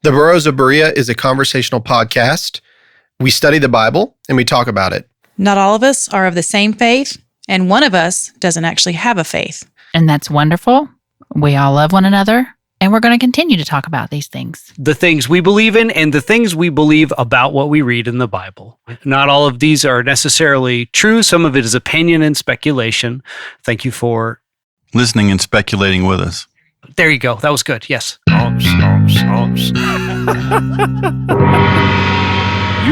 The Burrows of Berea is a conversational podcast. We study the Bible and we talk about it. Not all of us are of the same faith, and one of us doesn't actually have a faith. And that's wonderful. We all love one another, and we're going to continue to talk about these things. The things we believe in and the things we believe about what we read in the Bible. Not all of these are necessarily true. Some of it is opinion and speculation. Thank you for listening and speculating with us. There you go. That was good. Yes. You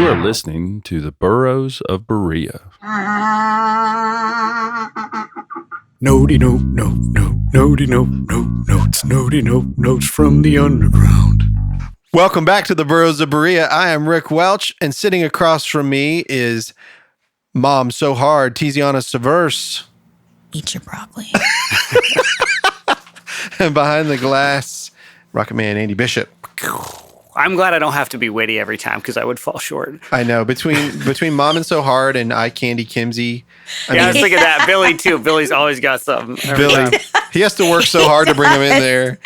are listening to the Burrows of Berea. Nody notes from the underground. Welcome back to the Burrows of Berea. I am Rick Welch, and sitting across from me is Mom So Hard, Tiziana Severse. Eat your broccoli. And behind the glass, Rocket Man Andy Bishop. I'm glad I don't have to be witty every time because I would fall short. I know. Between Mom and So Hard and Eye Candy Kimsey. I was thinking that. Billy, too. Billy's always got something. Billy, he has to work so hard to bring him in there.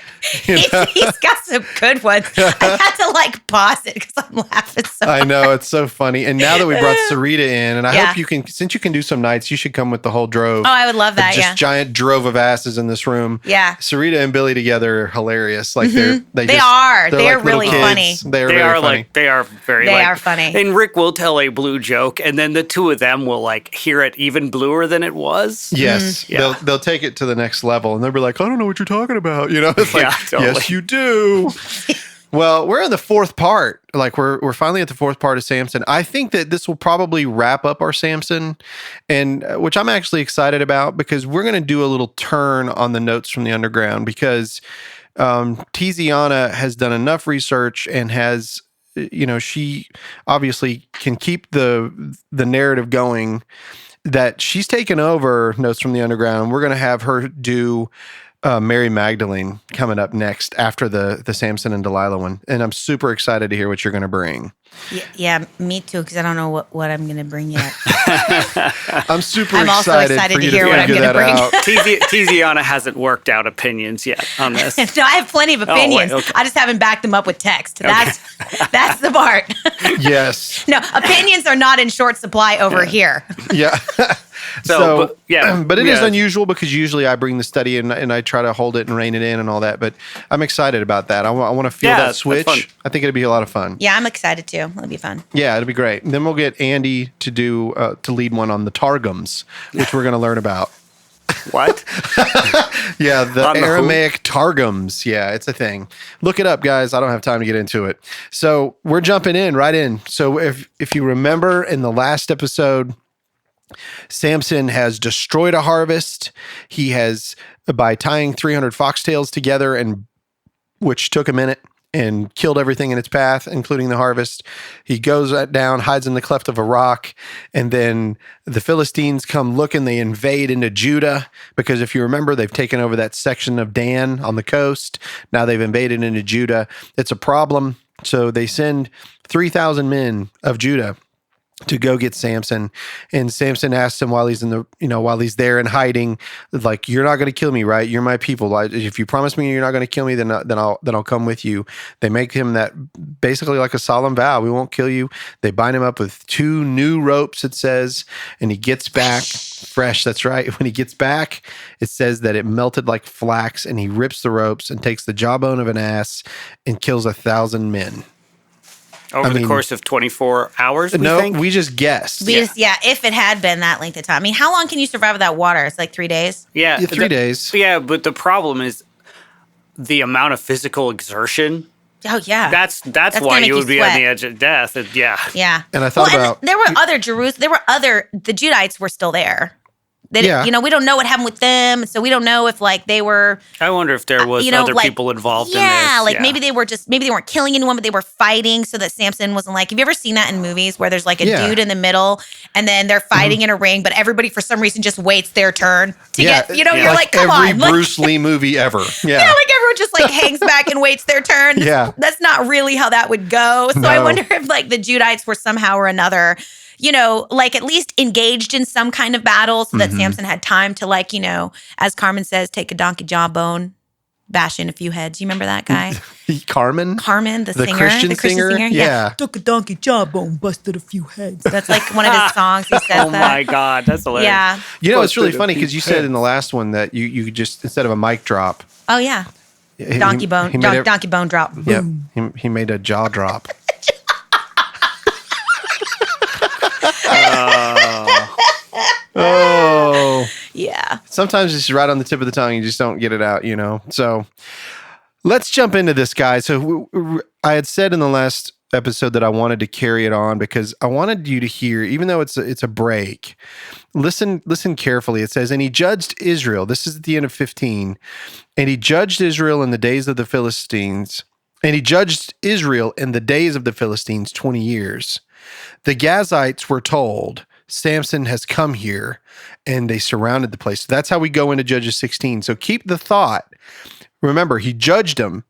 You know? He's got some good ones. I had to pause it because I'm laughing so hard. I know, it's so funny. And now that we brought Sarita in, and I hope you can, since you can do some nights, you should come with the whole drove. Oh, I would love that, Just giant drove of asses in this room. Yeah. Sarita and Billy together are hilarious. Like they're like really kids. funny. They are funny. They are very They are funny. And Rick will tell a blue joke, and then the two of them will hear it even bluer than it was. Yes. Mm-hmm. Yeah. They'll take it to the next level, and they'll be like, I don't know what you're talking about. You know, it's like, totally. Yes, you do. Well, we're in the fourth part. We're finally at the fourth part of Samson. I think that this will probably wrap up our Samson, and which I'm actually excited about because we're going to do a little turn on the notes from the underground because Tiziana has done enough research and has, she obviously can keep the narrative going that she's taken over Notes from the Underground. We're going to have her do Mary Magdalene coming up next after the Samson and Delilah one. And I'm super excited to hear what you're going to bring. Yeah, me too, because I don't know what I'm going to bring yet. I'm super I'm also excited for to you hear what I'm figure going to that bring. out. Tiziana hasn't worked out opinions yet on this. No, I have plenty of opinions. Okay. I just haven't backed them up with text. That's the part. Yes. No, opinions are not in short supply over here. Yeah. But it is unusual because usually I bring the study and I try to hold it and rein it in and all that. But I'm excited about that. I want to feel that switch. I think it'd be a lot of fun. Yeah, I'm excited too. It'll be fun. Yeah, it'll be great. And then we'll get Andy to do to lead one on the Targums, which we're going to learn about. What? Yeah, the Aramaic Targums. Yeah, it's a thing. Look it up, guys. I don't have time to get into it. So we're jumping right in. So if you remember in the last episode, Samson has destroyed a harvest. He has, by tying 300 foxtails together, and which took a minute, and killed everything in its path, including the harvest. He goes down, hides in the cleft of a rock, and then the Philistines come looking. They invade into Judah, because if you remember, they've taken over that section of Dan on the coast. Now they've invaded into Judah. It's a problem. So they send 3,000 men of Judah to go get Samson. And Samson asks him while he's while he's there and hiding, like, you're not going to kill me, right? You're my people. If you promise me you're not going to kill me, then I'll come with you. They make him that basically like a solemn vow. We won't kill you. They bind him up with 2 new ropes, it says, and he gets back fresh. That's right. When he gets back, it says that it melted like flax, and he rips the ropes and takes the jawbone of an ass and kills 1,000 men. Over the course of 24 hours, we just guessed. If it had been that length of time. I mean, how long can you survive without water? It's like 3 days? Yeah. 3 days. Yeah, but the problem is the amount of physical exertion. Oh, yeah. That's why you would be on the edge of death. Yeah. And I thought about... there were other the Judites were still there. We don't know what happened with them, so we don't know if they were. I wonder if there was other people involved in this. Yeah, maybe they weren't killing anyone, but they were fighting so that Samson wasn't have you ever seen that in movies where there's a dude in the middle and then they're fighting in a ring, but everybody for some reason just waits their turn to get, you're come on. Every Bruce Lee movie ever. Yeah. Everyone just hangs back and waits their turn. Yeah. That's not really how that would go. So I wonder if the Judites were somehow or another, at least engaged in some kind of battle so that Samson had time to as Carmen says, take a donkey jawbone bashing a few heads. You remember that guy? Carmen, the singer, Christian singer. Yeah. Took a donkey jawbone, busted a few heads. That's like one of his songs. He says Oh my God, that's hilarious. Yeah. You know, it's really Busted a funny few because you said in the heads. last one that you just, instead of a mic drop, Oh yeah. Donkey bone. he made Donkey bone drop. Yep, he made a jaw drop. Oh. Yeah. Sometimes it's right on the tip of the tongue. You just don't get it out, you know? So let's jump into this, guys. So I had said in the last episode that I wanted to carry it on because I wanted you to hear, even though it's a break, listen carefully. It says, and he judged Israel. This is at the end of 15. And he judged Israel in the days of the Philistines. And he judged Israel in the days of the Philistines 20 years. The Gazites were told, Samson has come here, and they surrounded the place. So that's how we go into Judges 16. So keep the thought. Remember, he judged them.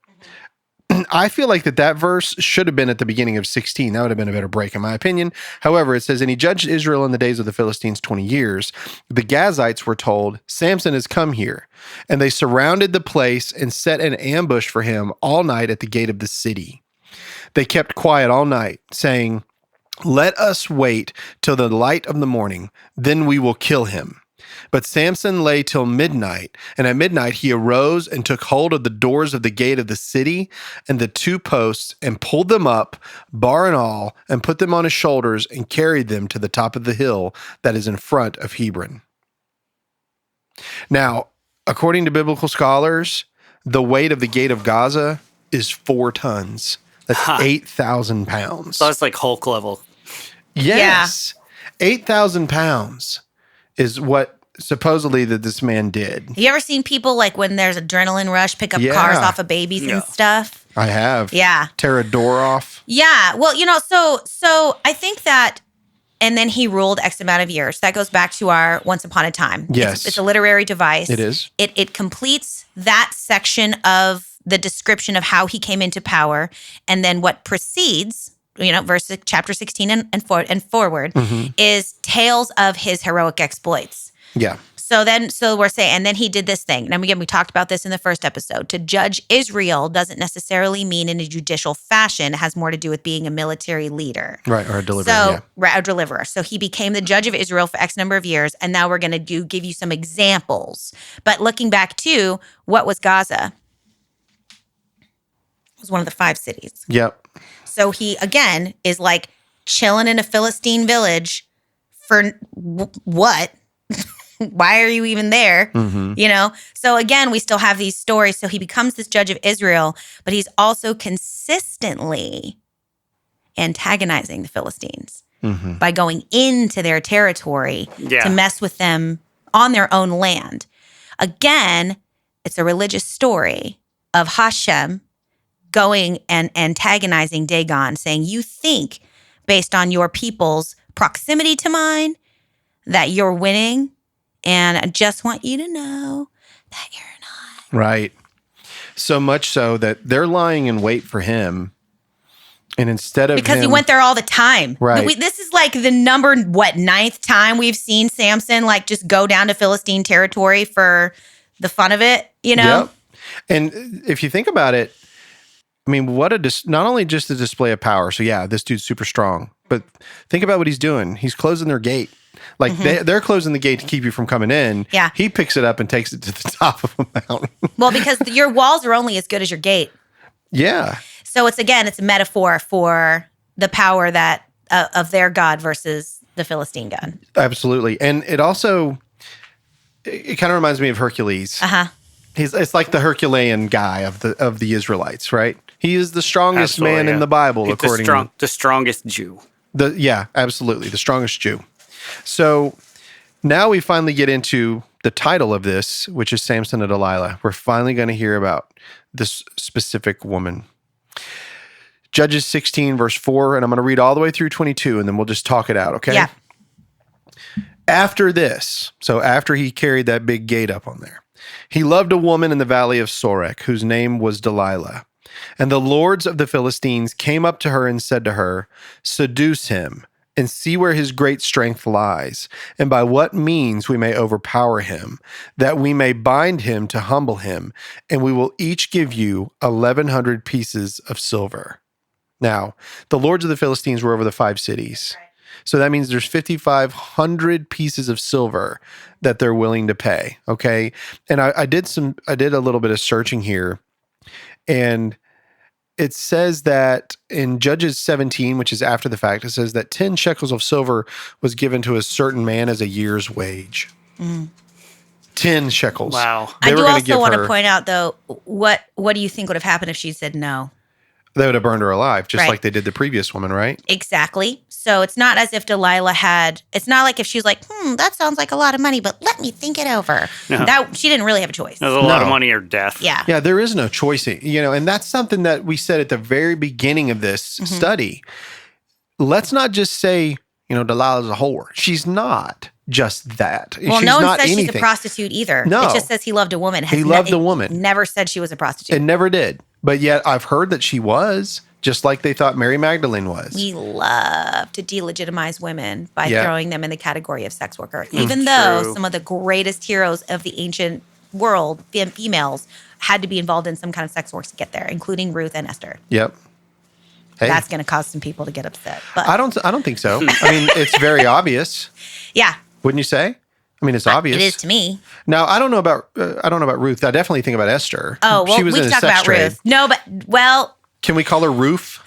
I feel like that verse should have been at the beginning of 16. That would have been a better break, in my opinion. However, it says, and he judged Israel in the days of the Philistines 20 years. The Gazites were told, Samson has come here. And they surrounded the place and set an ambush for him all night at the gate of the city. They kept quiet all night, saying, let us wait till the light of the morning, then we will kill him. But Samson lay till midnight, and at midnight he arose and took hold of the doors of the gate of the city and the two posts and pulled them up, bar and all, and put them on his shoulders and carried them to the top of the hill that is in front of Hebron. Now, according to biblical scholars, the weight of the gate of Gaza is 4 tons. That's 8,000 pounds. So it's like Hulk level. Yes. 8,000 pounds is what supposedly that this man did. Have you ever seen people like when there's adrenaline rush pick up Yeah. cars off of babies Yeah. and stuff? I have. Yeah. Tear a door off. Yeah. Well, so I think that, and then he ruled X amount of years. That goes back to our Once Upon a Time. Yes. It's a literary device. It is. It completes that section of the description of how he came into power, and then what precedes, chapter 16 and forward is tales of his heroic exploits. Yeah. So we're saying, and then he did this thing. And again, we talked about this in the first episode. To judge Israel doesn't necessarily mean in a judicial fashion. It has more to do with being a military leader. Right. Or a deliverer. A deliverer. So he became the judge of Israel for X number of years. And now we're going to give you some examples. But looking back to what was Gaza? It was one of the 5 cities. Yep. So he, again, is like chilling in a Philistine village for what? Why are you even there? So again, we still have these stories. So he becomes this judge of Israel, but he's also consistently antagonizing the Philistines by going into their territory to mess with them on their own land. Again, it's a religious story of Hashem going and antagonizing Dagon, saying, you think based on your people's proximity to mine that you're winning, and I just want you to know that you're not. Right. So much so that they're lying in wait for him. And instead of Because he him- went there all the time. Right. This is like the number, 9th time we've seen Samson like just go down to Philistine territory for the fun of it, Yep. And if you think about it, I mean, not only just the display of power. So yeah, this dude's super strong, but think about what he's doing. He's closing their gate. Like they're closing the gate to keep you from coming in. Yeah. He picks it up and takes it to the top of a mountain. Well, because your walls are only as good as your gate. Yeah. So it's a metaphor for the power that of their God versus the Philistine God. Absolutely. And it also, it kind of reminds me of Hercules. It's like the Herculean guy of the Israelites, right? He is the strongest man in the Bible, according to the strongest Jew. Absolutely, the strongest Jew. So now we finally get into the title of this, which is Samson and Delilah. We're finally going to hear about this specific woman. Judges 16, verse 4, and I'm going to read all the way through 22, and then we'll just talk it out, okay? Yeah. After this, so after he carried that big gate up on there, he loved a woman in the valley of Sorek, whose name was Delilah. And the lords of the Philistines came up to her and said to her, seduce him and see where his great strength lies, and by what means we may overpower him, that we may bind him to humble him, and we will each give you 1,100 pieces of silver. Now, the lords of the Philistines were over the 5 cities. So that means there's 5,500 pieces of silver that they're willing to pay. Okay. And I did a little bit of searching here, and it says that in Judges 17, which is after the fact, it says that 10 shekels of silver was given to a certain man as a year's wage. 10 shekels. Wow. I do also want to point out, though, what do you think would have happened if she said no? They would have burned her alive, just Right. like they did the previous woman, right? Exactly. So it's not as if Delilah it's not like if she's like, that sounds like a lot of money, but let me think it over. No. She didn't really have a choice. There's a lot of No. money or death. Yeah. Yeah, there is no choice, and that's something that we said at the very beginning of this study. Let's not just say, Delilah's a whore. She's not just that. Well, she's no one not says anything. she's a prostitute either. No. It just says he loved a woman. He loved a woman. Never said she was a prostitute. It never did. But yet I've heard that she was, just like they thought Mary Magdalene was. We love to delegitimize women by Yeah. throwing them in the category of sex worker, even though True. some of the greatest heroes of the ancient world, females, had to be involved in some kind of sex work to get there, including Ruth and Esther. Yep. Hey, That's going to cause some people to get upset. But I don't think so. I mean, it's very obvious, yeah, wouldn't you say? I mean, it's obvious. it is to me. Now, I don't know about Ruth. I definitely think about Esther. Oh, well, she was we in can a talk sex about trade. Ruth. No, but, well, Can we call her Ruth?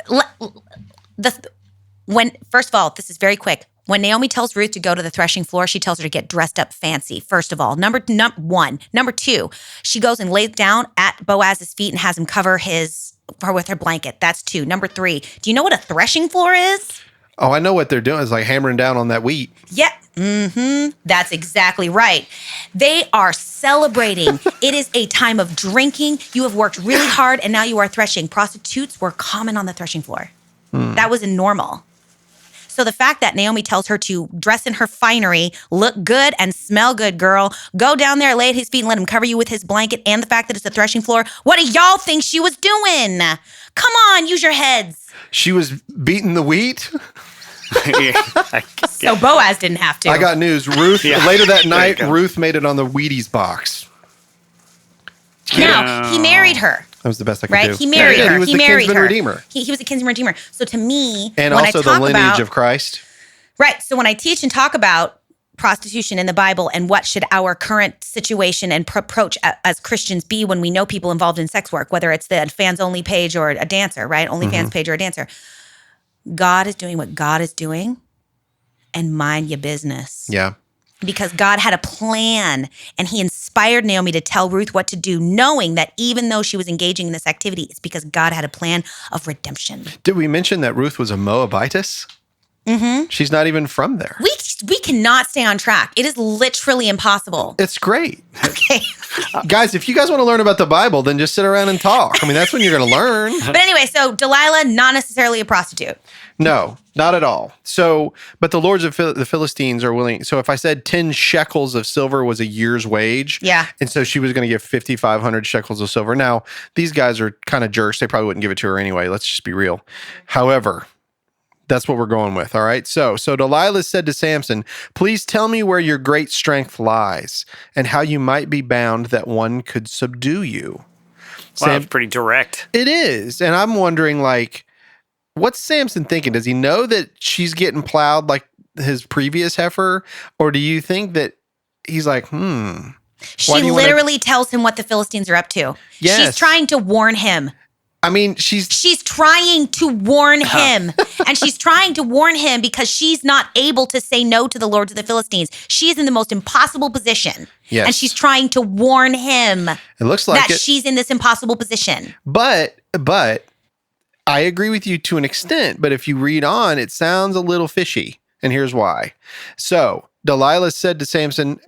First of all, this is very quick. When Naomi tells Ruth to go to the threshing floor, she tells her to get dressed up fancy, first of all. Number one. Number two, she goes and lays down at Boaz's feet and has him cover her with her blanket. That's 2. Number 3, do you know what a threshing floor is? Oh, I know what they're doing. It's like hammering down on that wheat. Yeah. That's exactly right. They are celebrating. It is a time of drinking. You have worked really hard and now you are threshing. Prostitutes were common on the threshing floor. That was normal. So the fact that Naomi tells her to dress in her finery, look good and smell good, girl, go down there, lay at his feet and let him cover you with his blanket, and the fact that it's a threshing floor, what do y'all think she was doing? Come on, use your heads. She was beating the wheat. So Boaz didn't have to. I got news. Ruth, later that you night, go. Ruth made it on the Wheaties box. Now, he married her. That was the best I could Right? do. He married Yeah, her. He was the married kinsman her. redeemer. He was a kinsman redeemer. So to me, And when also I the talk lineage about, of Christ. Right. So when I teach and talk about prostitution in the Bible and what should our current situation and approach as Christians be when we know people involved in sex work, whether it's the fans only page or a dancer, right? OnlyFans page or a dancer. God is doing what God is doing, and mind your business. Yeah. Because God had a plan and he inspired Naomi to tell Ruth what to do, knowing that even though she was engaging in this activity, it's because God had a plan of redemption. Did we mention that Ruth was a Moabitess? Mm-hmm. She's not even from there. We cannot stay on track. It is literally impossible. It's great. Okay. Guys, if you guys want to learn about the Bible, then just sit around and talk. I mean, that's when you're going to learn. But anyway, so Delilah, not necessarily a prostitute. No, not at all. So, but the lords of the Philistines are willing. So if I said 10 shekels of silver was a year's wage. Yeah. And so she was going to give 5,500 shekels of silver. Now, these guys are kind of jerks. They probably wouldn't give it to her anyway. Let's just be real. However, that's what we're going with. All right. So Delilah said to Samson, please tell me where your great strength lies and how you might be bound that one could subdue you. Wow, that's pretty direct. It is. And I'm wondering, like, what's Samson thinking? Does he know that she's getting plowed like his previous heifer? Or do you think that he's like, She literally tells him what the Philistines are up to. Yes. She's trying to warn him. I mean, she's trying to warn him. And she's trying to warn him because she's not able to say no to the lords of the Philistines. She is in the most impossible position. Yes. And she's trying to warn him it looks like that she's in this impossible position. But I agree with you to an extent. But if you read on, it sounds a little fishy. And here's why. So Delilah said to Samson,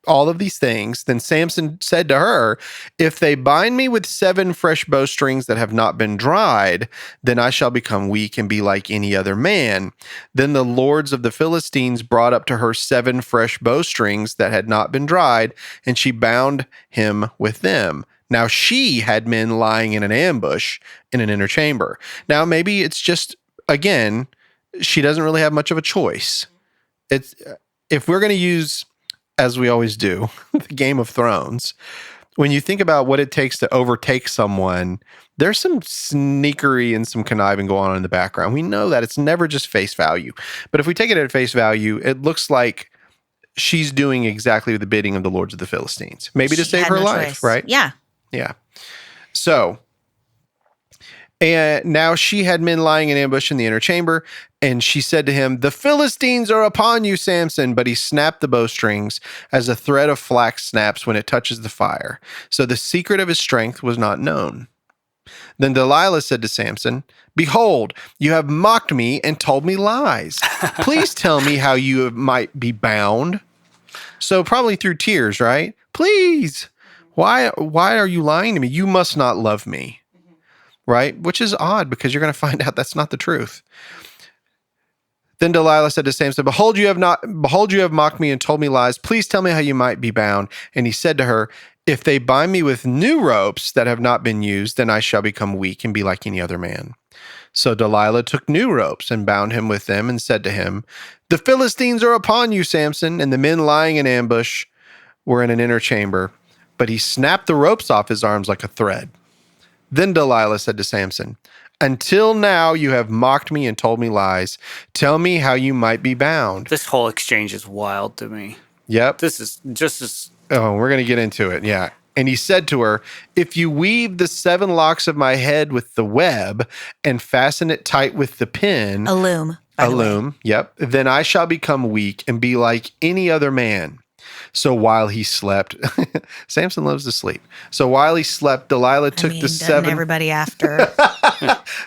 all of these things. Then Samson said to her, if they bind me with 7 fresh bowstrings that have not been dried, then I shall become weak and be like any other man. Then the lords of the Philistines brought up to her 7 fresh bowstrings that had not been dried, and she bound him with them. Now she had men lying in an ambush in an inner chamber. Now maybe it's just, again, she doesn't really have much of a choice. It's if we're going to use, as we always do, the Game of Thrones, when you think about what it takes to overtake someone, there's some sneakery and some conniving going on in the background. We know that it's never just face value. But if we take it at face value, it looks like she's doing exactly the bidding of the lords of the Philistines. Maybe to save her life, choice. right? Yeah. Yeah. So, and now she had men lying in ambush in the inner chamber, and she said to him, "The Philistines are upon you, Samson." But he snapped the bowstrings as a thread of flax snaps when it touches the fire. So the secret of his strength was not known. Then Delilah said to Samson, "Behold, you have mocked me and told me lies. Please tell me how you might be bound." So probably through tears, right? "Please, why are you lying to me? You must not love me." Right? Which is odd because you're going to find out that's not the truth. Then Delilah said to Samson, Behold, you have mocked me and told me lies. Please tell me how you might be bound." And he said to her, "If they bind me with new ropes that have not been used, then I shall become weak and be like any other man." So Delilah took new ropes and bound him with them and said to him, "The Philistines are upon you, Samson." And the men lying in ambush were in an inner chamber, but he snapped the ropes off his arms like a thread. Then Delilah said to Samson, "Until now you have mocked me and told me lies. Tell me how you might be bound." This whole exchange is wild to me. Yep. This is just as... Oh, we're going to get into it. Yeah. And he said to her, "If you weave the 7 locks of my head with the web and fasten it tight with the pin." A loom. By the way. Yep. "Then I shall become weak and be like any other man." So while he slept, Samson loves to sleep. So while he slept, Delilah took the doesn't 7. everybody after.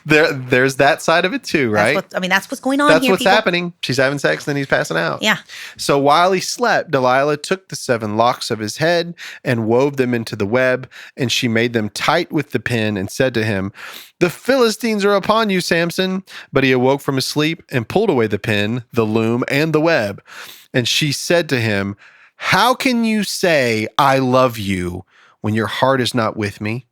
There's that side of it too, right? That's what's going on That's here, what's people. happening. She's having sex, then he's passing out. Yeah. So while he slept, Delilah took the 7 locks of his head and wove them into the web, and she made them tight with the pin and said to him, "The Philistines are upon you, Samson." But he awoke from his sleep and pulled away the pin, the loom, and the web. And she said to him, "How can you say, 'I love you,' when your heart is not with me?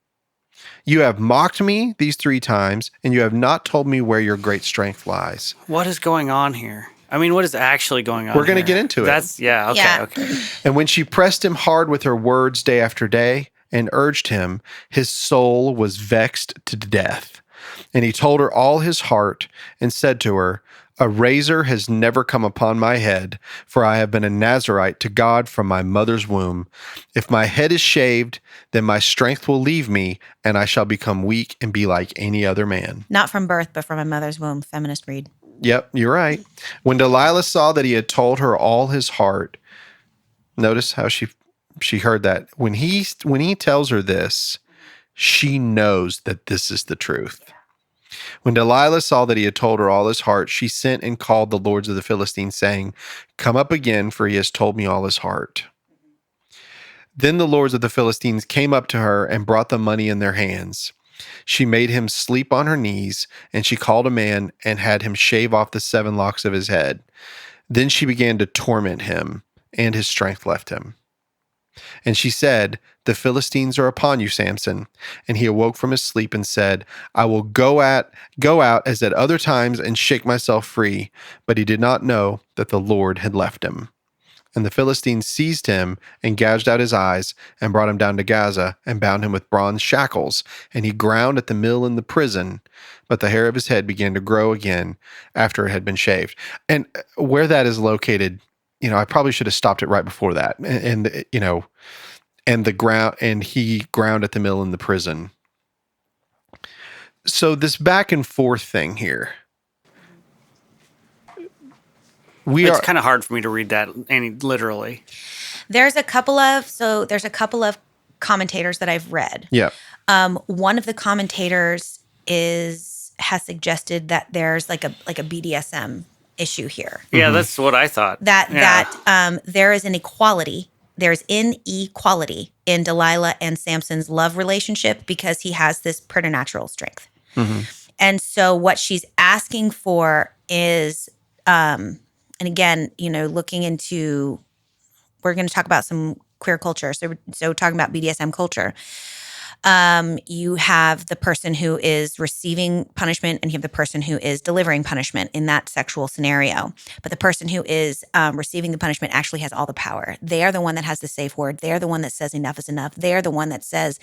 You have mocked me these 3 times, and you have not told me where your great strength lies." What is going on here? I mean, what is actually going on We're going to here? get into it. Okay. And when she pressed him hard with her words day after day and urged him, his soul was vexed to death. And he told her all his heart and said to her, "A razor has never come upon my head, for I have been a Nazirite to God from my mother's womb. If my head is shaved, then my strength will leave me, and I shall become weak and be like any other man." Not from birth, but from my mother's womb. Feminist read. Yep, you're right. When Delilah saw that he had told her all his heart, notice how she heard that. When he tells her this, she knows that this is the truth. When Delilah saw that he had told her all his heart, she sent and called the lords of the Philistines, saying, "Come up again, for he has told me all his heart." Then the lords of the Philistines came up to her and brought the money in their hands. She made him sleep on her knees, and she called a man and had him shave off the 7 locks of his head. Then she began to torment him, and his strength left him. And she said, "The Philistines are upon you, Samson." And he awoke from his sleep and said, "I will go out as at other times and shake myself free." But he did not know that the Lord had left him. And the Philistines seized him and gouged out his eyes and brought him down to Gaza and bound him with bronze shackles. And he ground at the mill in the prison, but the hair of his head began to grow again after it had been shaved. And where that is located, I probably should have stopped it right before that. And he ground at the mill in the prison. So this back and forth thing here. It's kind of hard for me to read that literally. There's a couple of commentators that I've read. Yeah. One of the commentators has suggested that there's like a BDSM issue here. Yeah, that's what I thought. That there is an equality. There's inequality in Delilah and Samson's love relationship because he has this preternatural strength. Mm-hmm. And so what she's asking for is, and again, looking into, we're going to talk about some queer culture. So talking about BDSM culture. You have the person who is receiving punishment, and you have the person who is delivering punishment in that sexual scenario. But the person who is receiving the punishment actually has all the power. They are the one that has the safe word. They are the one that says enough is enough. They are the one that says,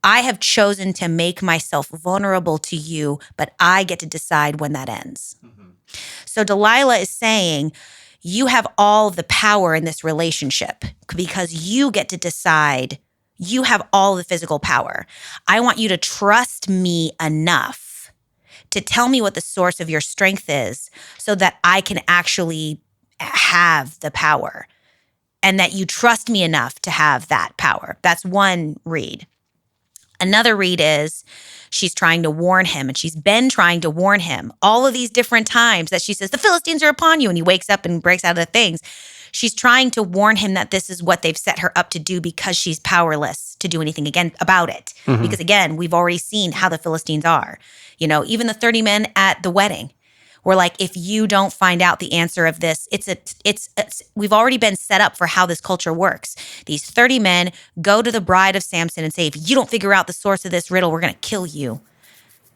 I have chosen to make myself vulnerable to you, but I get to decide when that ends. So Delilah is saying, you have all the power in this relationship because you get to decide. You have all the physical power. I want you to trust me enough to tell me what the source of your strength is so that I can actually have the power, and that you trust me enough to have that power. That's one read. Another read is she's trying to warn him, and she's been trying to warn him all of these different times that she says, the Philistines are upon you, and he wakes up and breaks out of the things. She's trying to warn him that this is what they've set her up to do because she's powerless to do anything again about it. Because again, we've already seen how the Philistines are. You know, even the 30 men at the wedding were like, if you don't find out the answer of this, we've already been set up for how this culture works. These 30 men go to the bride of Samson and say, if you don't figure out the source of this riddle, we're going to kill you.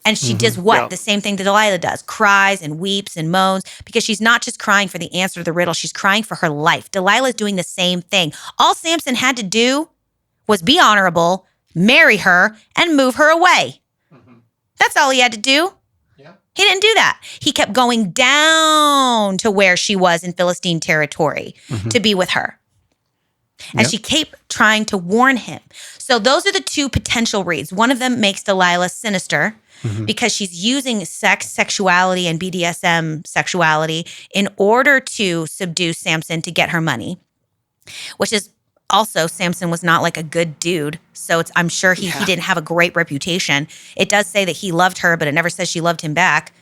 And she does what? Yep. The same thing that Delilah does, cries and weeps and moans, because she's not just crying for the answer to the riddle, she's crying for her life. Delilah's doing the same thing. All Samson had to do was be honorable, marry her, and move her away. That's all he had to do. He didn't do that. He kept going down to where she was in Philistine territory to be with her. And she kept trying to warn him. So those are the two potential reads. One of them makes Delilah sinister because she's using sex, sexuality, and BDSM sexuality in order to subdue Samson to get her money, which is also, Samson was not like a good dude. So I'm sure he didn't have a great reputation. It does say that he loved her, but it never says she loved him back,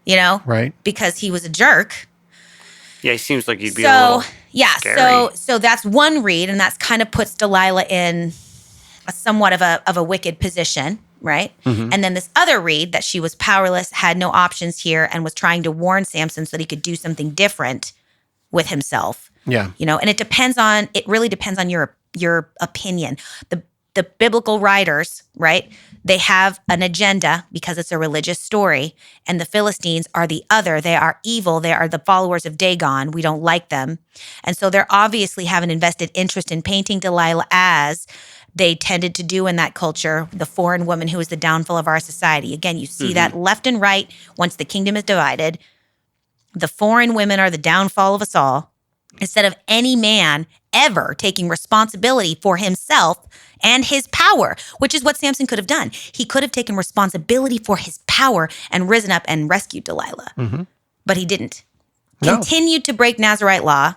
you know? Right. Because he was a jerk. Yeah, he seems like he'd be a little scary. So that's one read, and that's kind of puts Delilah in a somewhat of a wicked position, right? And then this other read that she was powerless, had no options here, and was trying to warn Samson so that he could do something different with himself. Yeah. You know, and it really depends on your opinion. The biblical writers, right? They have an agenda because it's a religious story, and the Philistines are the other. They are evil. They are the followers of Dagon. We don't like them. And so they're obviously have an invested interest in painting Delilah as they tended to do in that culture, the foreign woman who is the downfall of our society. Again, you see that left and right once the kingdom is divided. The foreign women are the downfall of us all. Instead of any man ever taking responsibility for himself and his power, which is what Samson could have done. He could have taken responsibility for his power and risen up and rescued Delilah. But he didn't. Continued to break Nazirite law.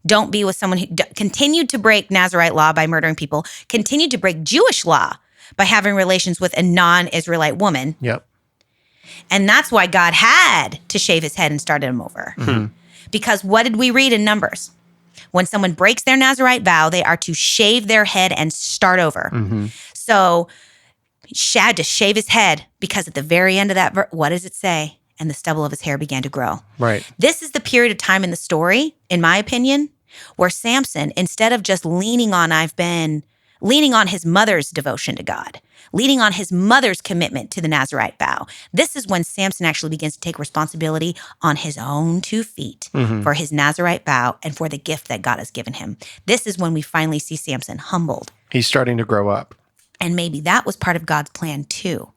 Don't be with someone who continued to break Nazirite law by murdering people. Continued to break Jewish law by having relations with a non-Israelite woman. And that's why God had to shave his head and start him over. Because what did we read in Numbers? When someone breaks their Nazirite vow, they are to shave their head and start over. So he had to shave his head because at the very end of that, what does it say? And the stubble of his hair began to grow. Right. This is the period of time in the story, in my opinion, where Samson, instead of just leaning on his mother's devotion to God, leaning on his mother's commitment to the Nazirite vow. This is when Samson actually begins to take responsibility on his own 2 feet for his Nazirite vow and for the gift that God has given him. This is when we finally see Samson humbled. He's starting to grow up. And maybe that was part of God's plan too.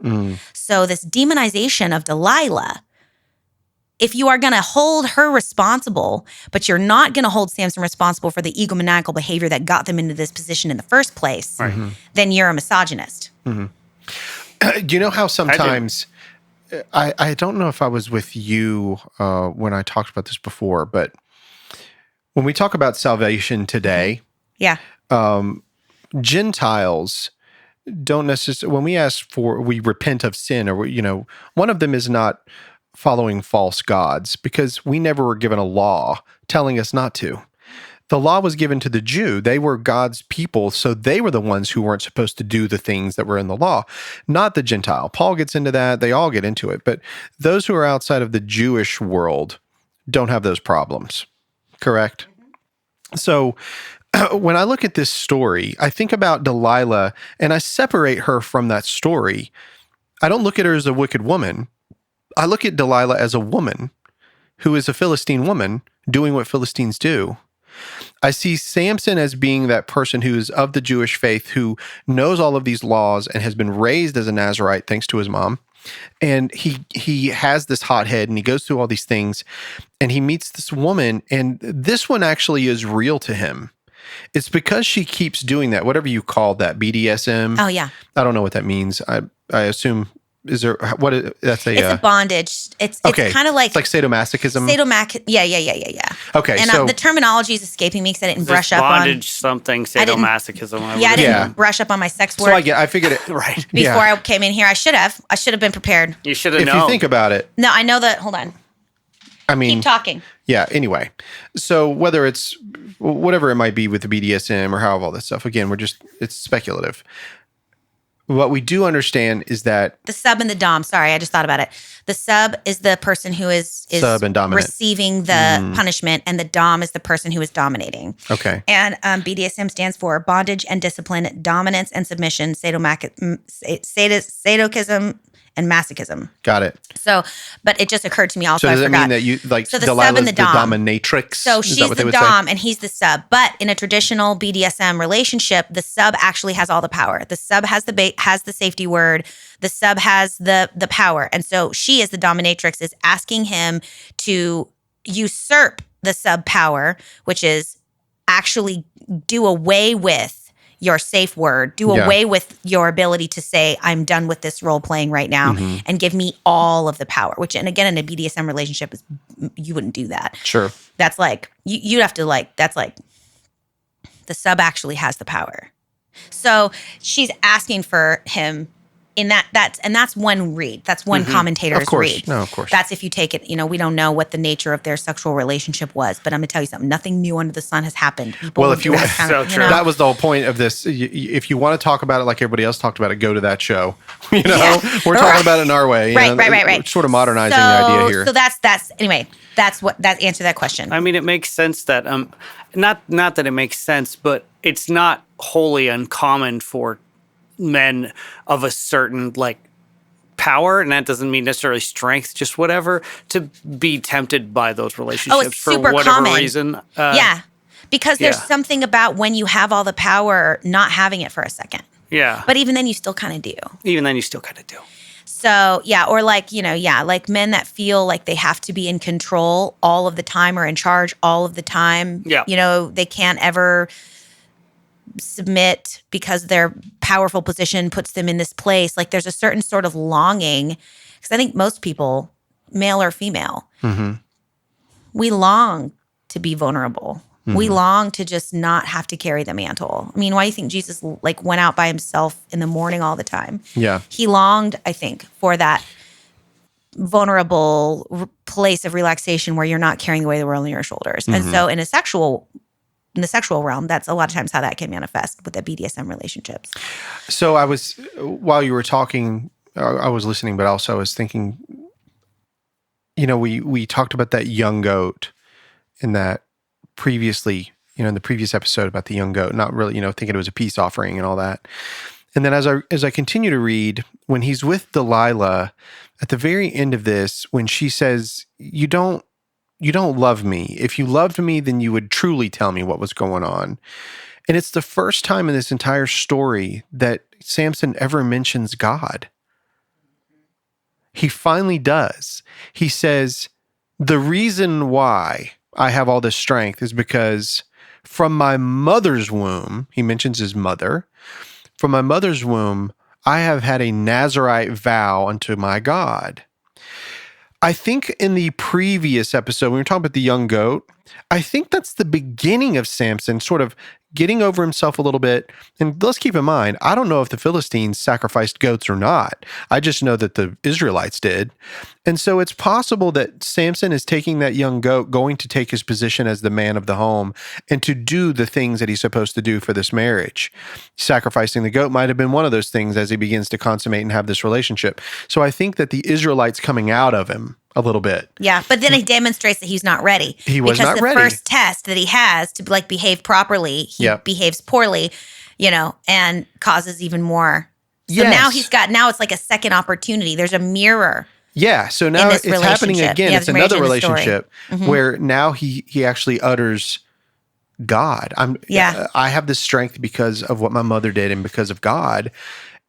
So this demonization of Delilah, if you are going to hold her responsible, but you're not going to hold Samson responsible for the egomaniacal behavior that got them into this position in the first place, then you're a misogynist. Do you know how sometimes, I don't know if I was with you when I talked about this before, but when we talk about salvation today, Gentiles don't necessarily, when we repent of sin, or, one of them is not following false gods, because we never were given a law telling us not to. The law was given to the Jew. They were God's people, so they were the ones who weren't supposed to do the things that were in the law, not the Gentile. Paul gets into that. They all get into it. But those who are outside of the Jewish world don't have those problems, correct? So when I look at this story, I think about Delilah and I separate her from that story. I don't look at her as a wicked woman. I look at Delilah as a woman who is a Philistine woman doing what Philistines do. I see Samson as being that person who is of the Jewish faith, who knows all of these laws and has been raised as a Nazirite thanks to his mom. And he has this hot head and he goes through all these things and he meets this woman, and this one actually is real to him. It's because she keeps doing that, whatever you call that, BDSM. Oh, yeah. I don't know what that means. I assume, is there, that's a... It's a bondage. It's kind of like... It's like sadomasochism? Yeah. Okay, and so... the terminology is escaping me because I didn't brush up bondage something, sadomasochism. I didn't brush up on my sex work. So I figured it... right. Before I came in here. I should have been prepared. You should have known. If you think about it... No, I know that... Hold on. I mean... Keep talking. Yeah, anyway. So whether it's... Whatever it might be with the BDSM or how all this stuff, again, it's speculative. What we do understand is that... The sub and the dom. Sorry, I just thought about it. The sub is the person who is sub and dominant, receiving the punishment, and the dom is the person who is dominating. Okay. And BDSM stands for bondage and discipline, dominance and submission, sadism and masochism. Got it. So, but it just occurred to me also. So does I it forgot. mean that you like so the Delilah's sub and the dom. dominatrix? So she's the dom and he's the sub. But in a traditional BDSM relationship, the sub actually has all the power. The sub has the safety word. The sub has the power, and so she, as the dominatrix, is asking him to usurp the sub power, which is actually do away with your safe word, do away with your ability to say, I'm done with this role playing right now, and give me all of the power, which, and again, in a BDSM relationship, you wouldn't do that. Sure. That's like, you'd have to that's like, the sub actually has the power. So she's asking for him in that's one read. That's one commentator's read. No, of course. That's if you take it, we don't know what the nature of their sexual relationship was, but I'm going to tell you something. Nothing new under the sun has happened. Well, if you want, that was the whole point of this. If you want to talk about it like everybody else talked about it, go to that show. We're talking about it in our way. Right. Sort of modernizing the idea here. So that's anyway, that answered that question. I mean, it makes sense that, not that it makes sense, but it's not wholly uncommon for men of a certain power, and that doesn't mean necessarily strength, just whatever, to be tempted by those relationships for whatever reason. Because there's something about when you have all the power, not having it for a second. Yeah. But even then you still kind of do. So, or like men that feel like they have to be in control all of the time or in charge all of the time. Yeah. They can't ever submit because their powerful position puts them in this place. Like there's a certain sort of longing, because I think most people, male or female, we long to be vulnerable. We long to just not have to carry the mantle. I mean, why do you think Jesus went out by himself in the morning all the time? Yeah. He longed, I think, for that vulnerable place of relaxation where you're not carrying the weight of the world on your shoulders. And so in the sexual realm, that's a lot of times how that can manifest with the BDSM relationships. So while you were talking, I was listening, but also I was thinking, we talked about that young goat in that previously, in the previous episode about the young goat, not really, thinking it was a peace offering and all that. And then as I continue to read, when he's with Delilah, at the very end of this, when she says, you don't love me. If you loved me, then you would truly tell me what was going on. And it's the first time in this entire story that Samson ever mentions God. He finally does. He says, the reason why I have all this strength is because from my mother's womb, he mentions his mother, from my mother's womb, I have had a Nazirite vow unto my God. I think in the previous episode, when we were talking about the young goat, I think that's the beginning of Samson sort of getting over himself a little bit. And let's keep in mind, I don't know if the Philistines sacrificed goats or not. I just know that the Israelites did. And so it's possible that Samson is taking that young goat, going to take his position as the man of the home and to do the things that he's supposed to do for this marriage. Sacrificing the goat might have been one of those things as he begins to consummate and have this relationship. So I think that the Israelites coming out of him a little bit. Yeah, but then he demonstrates that he's not ready. He was not ready. Because ready. the first test that he has to like behave properly, he behaves poorly, and causes even more. So now it's like a second opportunity. There's a mirror. Yeah, so now it's happening again. It's another relationship where now he actually utters God. I have this strength because of what my mother did and because of God.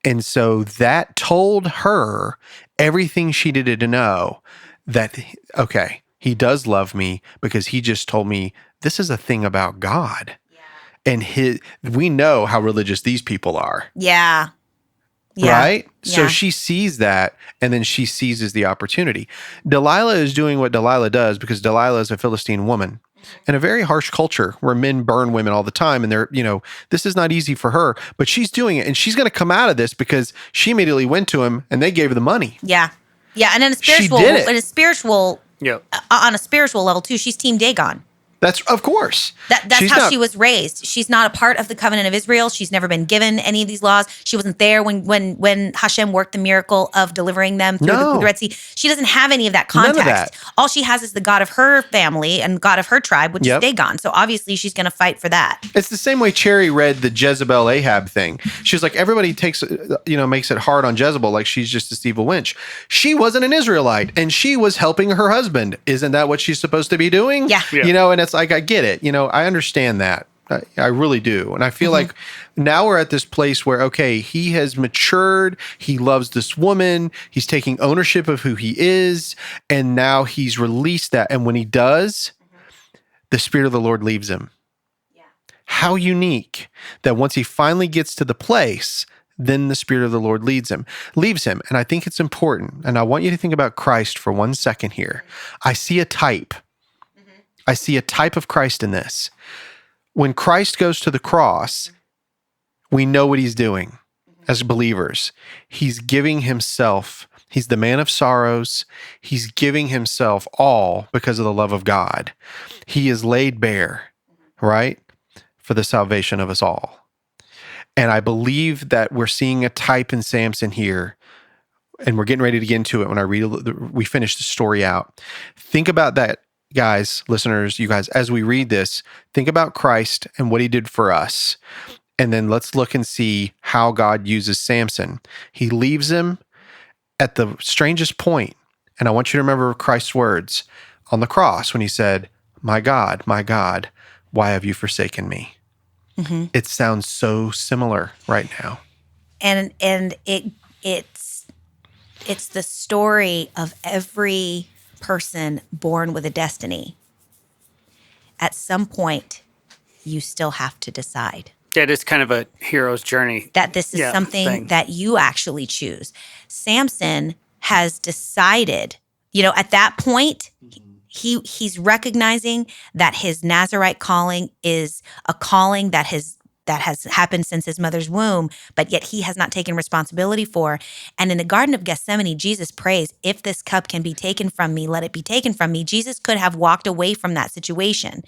And so that told her everything she needed to know, that, okay, he does love me because he just told me this is a thing about God. Yeah. And we know how religious these people are. Yeah. Right? Yeah. So she sees that, and then she seizes the opportunity. Delilah is doing what Delilah does because Delilah is a Philistine woman in a very harsh culture where men burn women all the time. And this is not easy for her, but she's doing it. And she's going to come out of this because she immediately went to him and they gave her the money. Yeah. Yeah. And on a spiritual level too, she's Team Dagon. That's, of course. That's how she was raised. She's not a part of the covenant of Israel. She's never been given any of these laws. She wasn't there when Hashem worked the miracle of delivering them through the Red Sea. She doesn't have any of that context. None of that. All she has is the God of her family and God of her tribe, which is Dagon. So obviously she's going to fight for that. It's the same way Cherry read the Jezebel Ahab thing. She's like, everybody makes it hard on Jezebel, like she's just this evil wench. She wasn't an Israelite, and she was helping her husband. Isn't that what she's supposed to be doing? Yeah. And it's like, I get it. I understand that. I really do. And I feel like now we're at this place where, okay, he has matured. He loves this woman. He's taking ownership of who he is. And now he's released that. And when he does, the Spirit of the Lord leaves him. Yeah. How unique that once he finally gets to the place, then the Spirit of the Lord leaves him. And I think it's important. And I want you to think about Christ for 1 second here. I see a type. I see a type of Christ in this. When Christ goes to the cross, we know what he's doing as believers. He's giving himself. He's the man of sorrows. He's giving himself all because of the love of God. He is laid bare, right, for the salvation of us all. And I believe that we're seeing a type in Samson here, and we're getting ready to get into it when we finish the story out. Think about that. Guys, listeners, you guys, as we read this, think about Christ and what he did for us. And then let's look and see how God uses Samson. He leaves him at the strangest point. And I want you to remember Christ's words on the cross when he said, my God, why have you forsaken me? Mm-hmm. It sounds so similar right now. And it's the story of every person born with a destiny. At some point, you still have to decide. It is kind of a hero's journey. That this is something that you actually choose. Samson has decided, at that point, he's recognizing that his Nazirite calling is a calling that has happened since his mother's womb, but yet he has not taken responsibility for. And in the Garden of Gethsemane, Jesus prays, if this cup can be taken from me, let it be taken from me. Jesus could have walked away from that situation.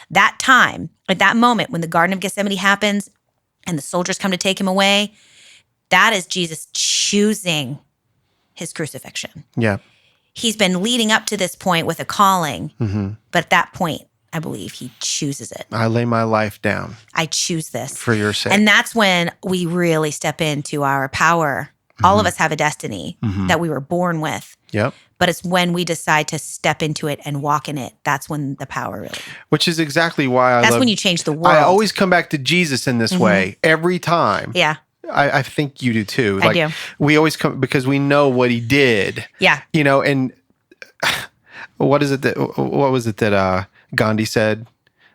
That time, at that moment, when the Garden of Gethsemane happens and the soldiers come to take him away, that is Jesus choosing his crucifixion. Yeah. He's been leading up to this point with a calling, but at that point, I believe he chooses it. I lay my life down. I choose this. For your sake. And that's when we really step into our power. All of us have a destiny that we were born with. Yep. But it's when we decide to step into it and walk in it. That's when the power really. Which is exactly why That's when you change the world. I always come back to Jesus in this way every time. Yeah. I think you do too. I do. We always come because we know what he did. Yeah. And what was it that Gandhi said?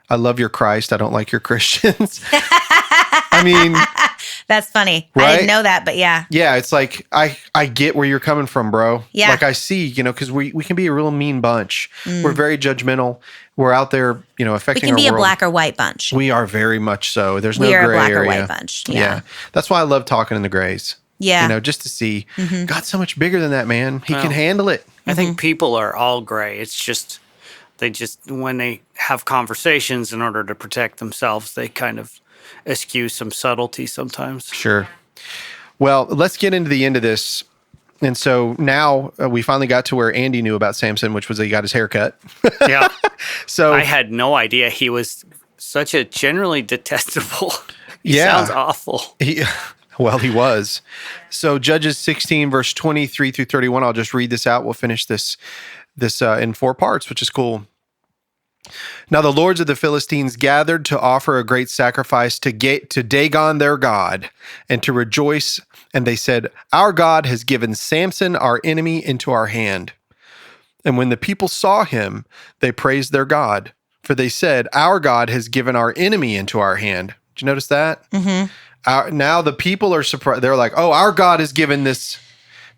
I love your Christ. I don't like your Christians. I mean, that's funny. Right? I didn't know that, but yeah. Yeah, it's like I get where you're coming from, bro. Yeah. Like I see, because we can be a real mean bunch. We're very judgmental. We're out there, affecting our world. We can be a black or white bunch. We are very much so. There's no gray area. We are a black or white bunch. Yeah. That's why I love talking in the grays. Yeah. Just to see God's so much bigger than that, man. He can handle it. I think people are all gray. It's just when they have conversations in order to protect themselves, they kind of eschew some subtlety sometimes. Sure. Well, let's get into the end of this. And so now we finally got to where Andy knew about Samson, which was that he got his hair cut. Yeah. So I had no idea he was such a generally detestable. He Yeah. sounds awful. he was. So Judges 16, verse 23 through 31. I'll just read this out. We'll finish this in 4 parts, which is cool. Now the lords of the Philistines gathered to offer a great sacrifice to Dagon their god, and to rejoice. And they said, "Our God has given Samson, our enemy, into our hand." And when the people saw him, they praised their God. For they said, "Our God has given our enemy into our hand." Did you notice that? Mm-hmm. Now the people are surprised. They're like, "Oh, our God has given this,"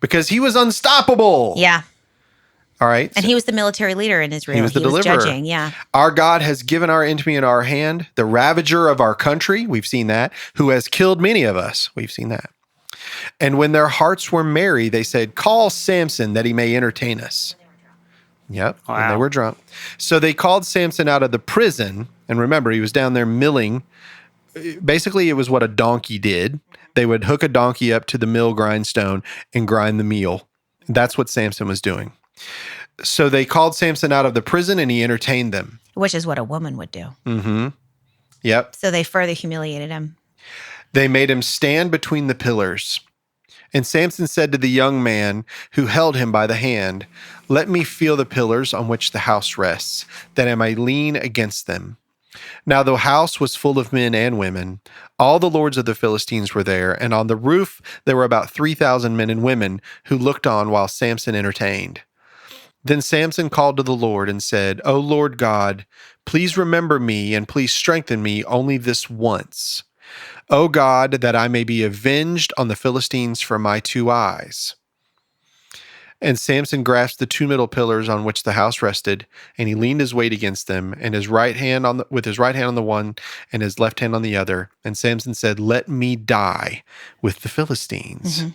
because he was unstoppable. Yeah. All right. And he was the military leader in Israel. He was the deliverer. Judging, yeah. Our God has given our enemy in our hand, the ravager of our country. We've seen that. Who has killed many of us. We've seen that. And when their hearts were merry, they said, "Call Samson that he may entertain us." Yep. Wow. And they were drunk. So they called Samson out of the prison. And remember, he was down there milling. Basically, it was what a donkey did. They would hook a donkey up to the mill grindstone and grind the meal. That's what Samson was doing. So they called Samson out of the prison, and he entertained them. Which is what a woman would do. Mm-hmm. Yep. So they further humiliated him. They made him stand between the pillars. And Samson said to the young man who held him by the hand, "Let me feel the pillars on which the house rests, that I may lean against them." Now the house was full of men and women. All the lords of the Philistines were there, and on the roof there were about 3,000 men and women who looked on while Samson entertained. Then Samson called to the Lord and said, "O Lord God, please remember me and please strengthen me only this once. O God, that I may be avenged on the Philistines for my 2 eyes." And Samson grasped the 2 middle pillars on which the house rested, and he leaned his weight against them, and with his right hand on the one, and his left hand on the other. And Samson said, "Let me die with the Philistines." Mm-hmm.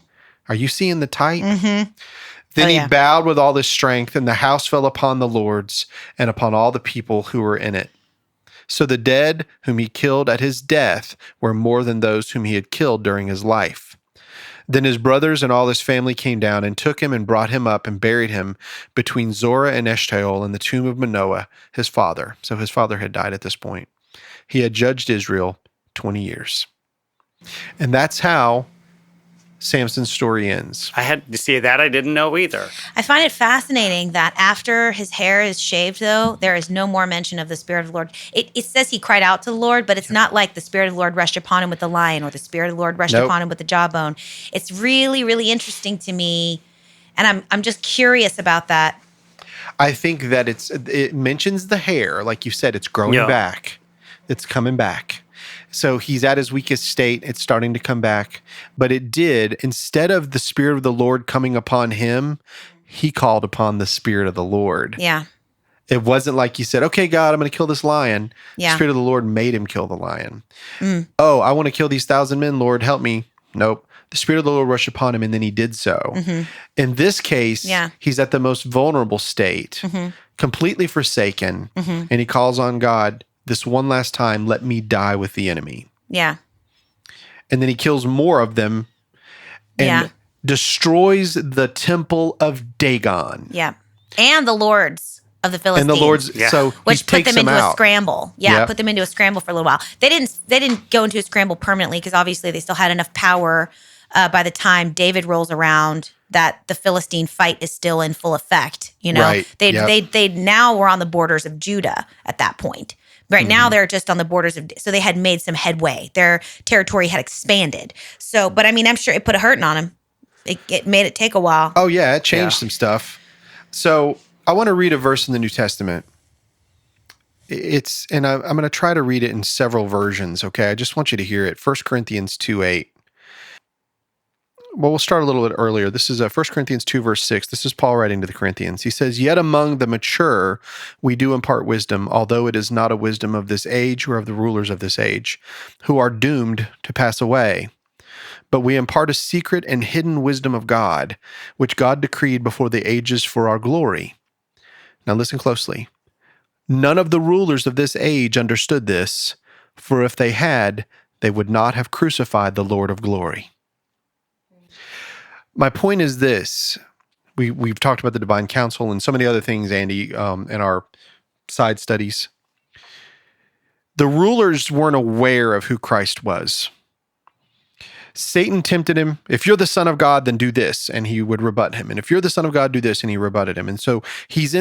Are you seeing the type? Mm-hmm. Then he bowed with all his strength, and the house fell upon the lords and upon all the people who were in it. So the dead whom he killed at his death were more than those whom he had killed during his life. Then his brothers and all his family came down and took him and brought him up and buried him between Zorah and Eshtaol in the tomb of Manoah, his father. So his father had died at this point. He had judged Israel 20 years. And that's how Samson's story ends. I had to see that. I didn't know either. I find it fascinating that after his hair is shaved, though, there is no more mention of the Spirit of the Lord. It says he cried out to the Lord, but it's not like the Spirit of the Lord rushed upon him with the lion or the Spirit of the Lord rushed upon him with the jawbone. It's really, really interesting to me, and I'm just curious about that. I think that it mentions the hair, like you said, it's growing back. It's coming back. So he's at his weakest state. It's starting to come back. But it did, instead of the Spirit of the Lord coming upon him, he called upon the Spirit of the Lord. Yeah. It wasn't like you said, "Okay, God, I'm going to kill this lion." Yeah. The Spirit of the Lord made him kill the lion. "Oh, I want to kill these 1,000 men, Lord, help me." Nope. The Spirit of the Lord rushed upon him, and then he did so. Mm-hmm. In this case, he's at the most vulnerable state, completely forsaken, and he calls on God, "This one last time, let me die with the enemy." Yeah. And then he kills more of them and destroys the temple of Dagon. Yeah. And the lords of the Philistines. And the lords, so which he put takes them into out. a scramble. Yeah, put them into a scramble for a little while. They didn't go into a scramble permanently because obviously they still had enough power by the time David rolls around that the Philistine fight is still in full effect. You know, Right. they now were on the borders of Judah at that point. Right now, they're just on the borders of, so they had made some headway. Their territory had expanded. So, but I mean, I'm sure it put a hurting on him. It made it take a while. Oh, yeah, it changed some stuff. So I want to read a verse in the New Testament. I'm going to try to read it in several versions, okay? I just want you to hear it. 1 Corinthians 2:8. Well, we'll start a little bit earlier. This is 1 Corinthians 2, verse 6. This is Paul writing to the Corinthians. He says, "Yet among the mature we do impart wisdom, although it is not a wisdom of this age or of the rulers of this age, who are doomed to pass away. But we impart a secret and hidden wisdom of God, which God decreed before the ages for our glory." Now listen closely. "None of the rulers of this age understood this, for if they had, they would not have crucified the Lord of glory." My point is this. We've talked about the divine counsel and so many other things, Andy, in our side studies. The rulers weren't aware of who Christ was. Satan tempted him. If you're the son of God, then do this. And he would rebut him. And if you're the son of God, do this. And he rebutted him. And so he's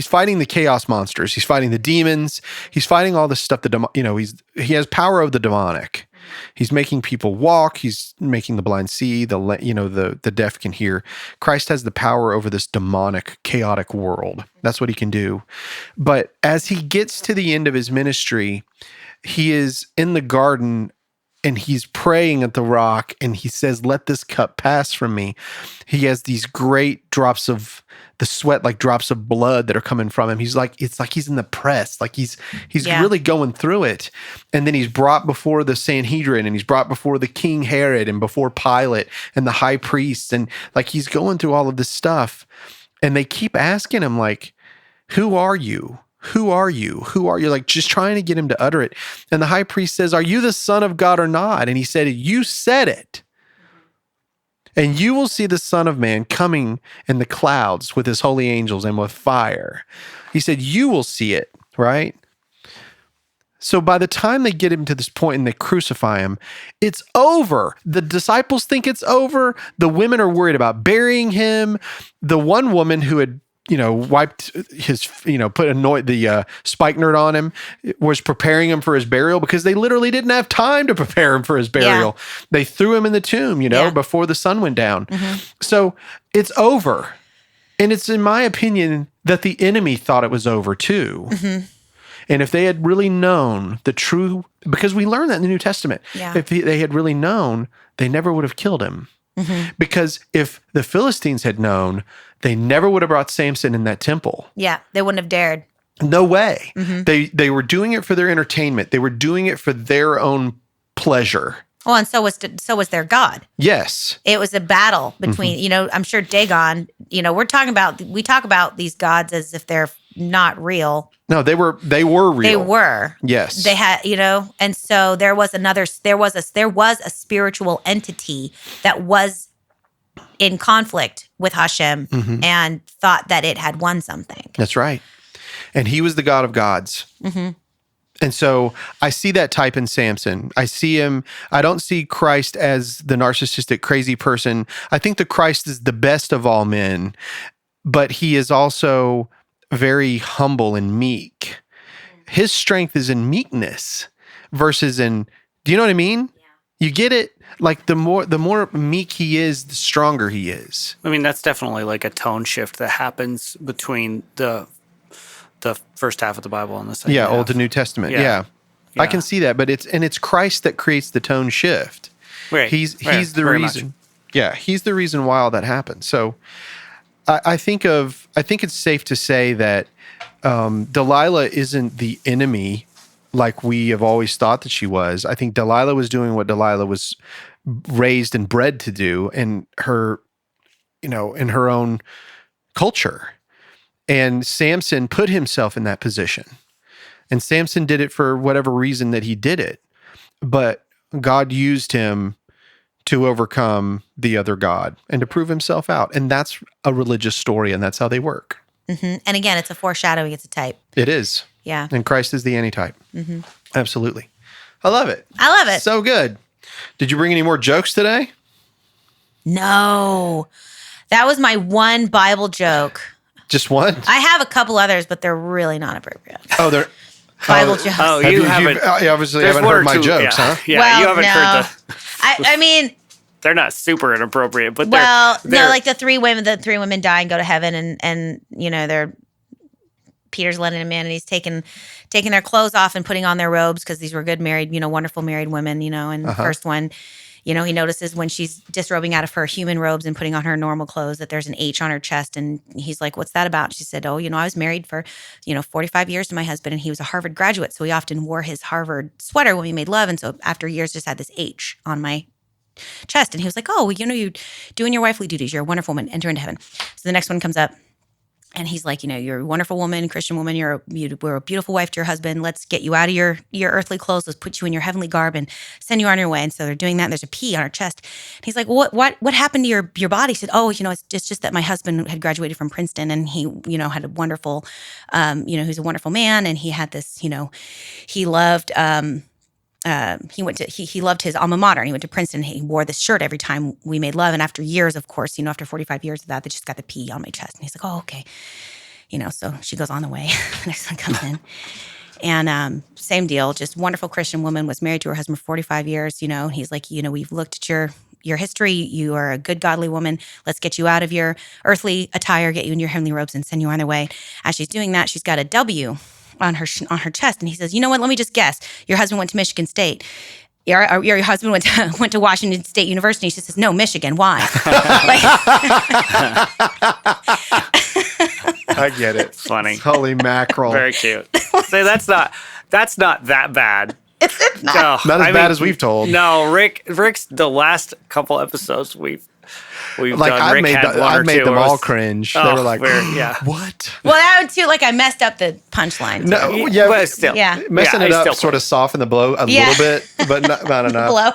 fighting the chaos monsters. He's fighting the demons. He's fighting all this stuff he has power over the demonic. He's making people walk. He's making the blind see, the deaf can hear. Christ has the power over this demonic, chaotic world. That's what he can do. But as he gets to the end of his ministry, he is in the garden and he's praying at the rock and he says, let this cup pass from me. He has these great drops of the sweat, like drops of blood that are coming from him. It's like he's in the press, like he's really going through it. And then he's brought before the Sanhedrin and he's brought before the King Herod and before Pilate and the high priests. And like, he's going through all of this stuff. And they keep asking him like, who are you? Who are you? Who are you? Like just trying to get him to utter it. And the high priest says, are you the Son of God or not? And he said, you said it. And you will see the Son of Man coming in the clouds with his holy angels and with fire. He said, you will see it, right? So by the time they get him to this point and they crucify him, it's over. The disciples think it's over. The women are worried about burying him. The one woman who had wiped his, put the spikenard on him, was preparing him for his burial because they literally didn't have time to prepare him for his burial. Yeah. They threw him in the tomb, before the sun went down. Mm-hmm. So it's over. And it's in my opinion that the enemy thought it was over too. Mm-hmm. And if they had really known the true, because we learn that in the New Testament, if they had really known, they never would have killed him. Mm-hmm. Because if the Philistines had known, they never would have brought Samson in that temple. Yeah, they wouldn't have dared. No way. Mm-hmm. They were doing it for their entertainment. They were doing it for their own pleasure. Well, and so was their God. Yes. It was a battle between, I'm sure Dagon, we talk about these gods as if they're not real. No, they were real. They were. Yes. They had, and so there was a spiritual entity that was in conflict with Hashem and thought that it had won something. That's right. And he was the God of gods. Mm-hmm. And so I see that type in Samson. I see him. I don't see Christ as the narcissistic, crazy person. I think the Christ is the best of all men, but he is also very humble and meek. His strength is in meekness versus in, do you know what I mean? Yeah. You get it? Like the more meek he is, the stronger he is. I mean, that's definitely like a tone shift that happens between the first half of the Bible and the second half. Old to New Testament. Yeah. I can see that, but it's Christ that creates the tone shift. Right. He's the reason. Much. Yeah, he's the reason why all that happened. So I think it's safe to say that Delilah isn't the enemy like we have always thought that she was. I think Delilah was doing what Delilah was raised and bred to do in her, in her own culture. And Samson put himself in that position. And Samson did it for whatever reason that he did it. But God used him to overcome the other God and to prove himself out. And that's a religious story, and that's how they work. Mm-hmm. And again, it's a foreshadowing. It's a type. It is. Yeah. And Christ is the antitype. Mm-hmm. Absolutely. I love it. So good. Did you bring any more jokes today? No. That was my one Bible joke. Just one? I have a couple others, but they're really not appropriate. Oh, they're Bible jokes. Oh, you haven't. Obviously haven't heard my jokes, huh? Yeah, well, you haven't heard I mean, they're not super inappropriate, but they're like the three women die and go to heaven, and they're Peter's letting him in, and he's taking their clothes off and putting on their robes because these were good married, wonderful married women, and the first one, he notices when she's disrobing out of her human robes and putting on her normal clothes that there's an H on her chest, and he's like, "What's that about?" She said, "Oh, I was married for 45 years to my husband, and he was a Harvard graduate, so he often wore his Harvard sweater when we made love, and so after years just had this H on my chest." And he was like, "Oh, well, you do in your wifely duties. You're a wonderful woman. Enter into heaven." So the next one comes up. And he's like, you're a wonderful woman, Christian woman. We're a beautiful wife to your husband. Let's get you out of your earthly clothes. Let's put you in your heavenly garb and send you on your way. And so they're doing that. And there's a P on her chest. And he's like, what happened to your body? He said, it's just that my husband had graduated from Princeton, and he, had a wonderful, he's a wonderful man. And he had this, he loved, he loved his alma mater, and he went to Princeton. He wore this shirt every time we made love. And after years, of course, after 45 years of that, they just got the P on my chest. And he's like, oh, okay. So she goes on the way. Next one comes in. And same deal, just wonderful Christian woman, was married to her husband for 45 years. He's like, we've looked at your history. You are a good, godly woman. Let's get you out of your earthly attire, get you in your heavenly robes, and send you on their way. As she's doing that, she's got a W on her chest, and he says, "You know what? Let me just guess. Your husband went to Michigan State. Your husband went to Washington State University." She says, "No, Michigan. Why?" I get it. Funny. Holy mackerel! Very cute. So that's not that bad. It's not. No, Not as bad as we've told. No, Rick's the last couple episodes we've like done. I've Rick made, had one I've or made two them where it all was- cringe. They Oh, were like, yeah. "What?" Well, that one too. Like I messed up the punchline. No, Yeah, yeah, but still. Yeah. messing Yeah, it I up still sort of softened the blow a Yeah. little bit, but not enough. Blow.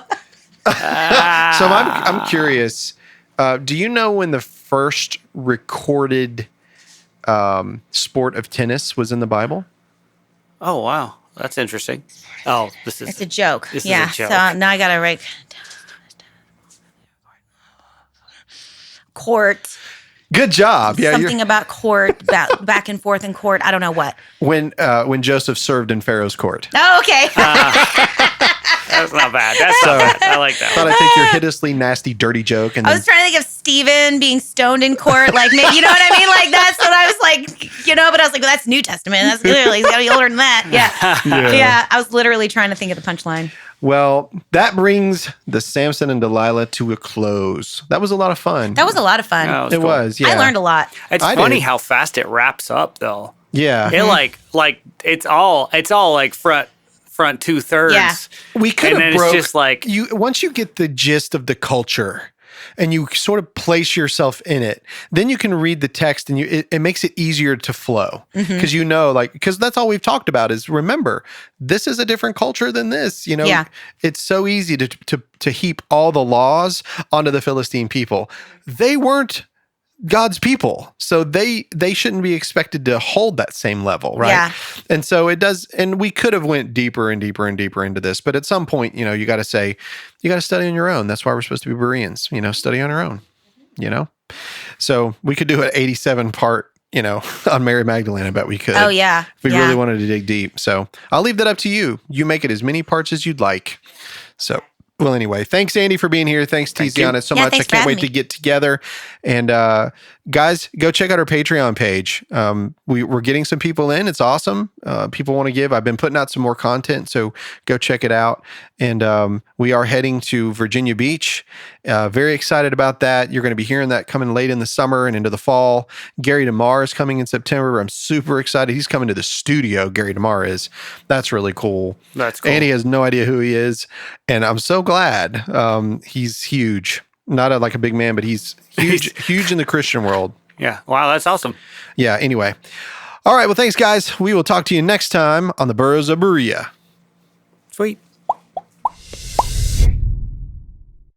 So I'm curious. Do you know when the first recorded sport of tennis was in the Bible? Oh wow, that's interesting. Oh, this is It's a joke. This is Yeah. a joke. So now I gotta write court. Good job. Yeah, Something about court, back and forth in court. I don't know what. when Joseph served in Pharaoh's court. Oh, okay. That's not bad. That's not bad. I like that. Thought I'd take your hideously nasty, dirty joke, and I then was trying to think of Stephen being stoned in court, like maybe, you know what I mean? Like that's what I was like, but I was like, well, that's New Testament. That's clearly, he's got to be older than that. Yeah. I was literally trying to think of the punchline. well, that brings the Samson and Delilah to a close. That was a lot of fun. That was a lot of fun. No, it cool. was. Yeah, I learned a lot. It's I funny did. how fast it wraps up, though. Yeah, It like it's all like front 2/3. Yeah. we could And have then it's broke. just like you once you get the gist of the culture, and you sort of place yourself in it, then you can read the text, and it makes it easier to flow because because that's all we've talked about is remember this is a different culture than this. Yeah. It's so easy to heap all the laws onto the Philistine people. They weren't God's people, so they shouldn't be expected to hold that same level, right? Yeah. And so it does, and we could have went deeper and deeper and deeper into this, but at some point, you got to say, you got to study on your own. That's why we're supposed to be Bereans, study on our own, So we could do an 87 part, on Mary Magdalene. I bet we could. Oh, yeah. If we Yeah. really wanted to dig deep. So I'll leave that up to you. You make it as many parts as you'd like. So. Well, anyway, thanks, Andy, for being here. Thanks, Tiziana, so Yeah, much. I thanks for can't having wait me. to get together. And guys, go check out our Patreon page. We're getting some people in. It's awesome. People want to give. I've been putting out some more content, so go check it out. And we are heading to Virginia Beach. Very excited about that. You're going to be hearing that coming late in the summer and into the fall. Gary DeMar is coming in September. I'm super excited. He's coming to the studio, Gary DeMar is. That's really cool. That's cool. Andy has no idea who he is. And I'm so glad. He's huge. Not like a big man, but he's huge in the Christian world. Yeah. Wow, that's awesome. Yeah, anyway. All right, well, thanks, guys. We will talk to you next time on the Burros of Berea. Sweet.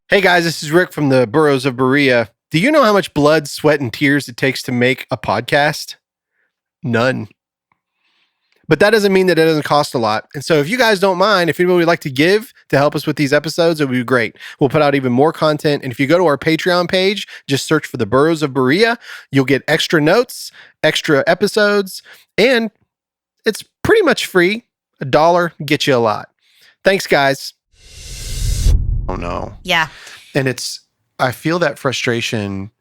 Hey, guys, this is Rick from the Burros of Berea. Do you know how much blood, sweat, and tears it takes to make a podcast? None. But that doesn't mean that it doesn't cost a lot. And so if you guys don't mind, if anybody would like to give to help us with these episodes, it would be great. We'll put out even more content. And if you go to our Patreon page, just search for the Burros of Berea, you'll get extra notes, extra episodes, and it's pretty much free. $1 gets you a lot. Thanks, guys. Oh, no. Yeah. And I feel that frustration.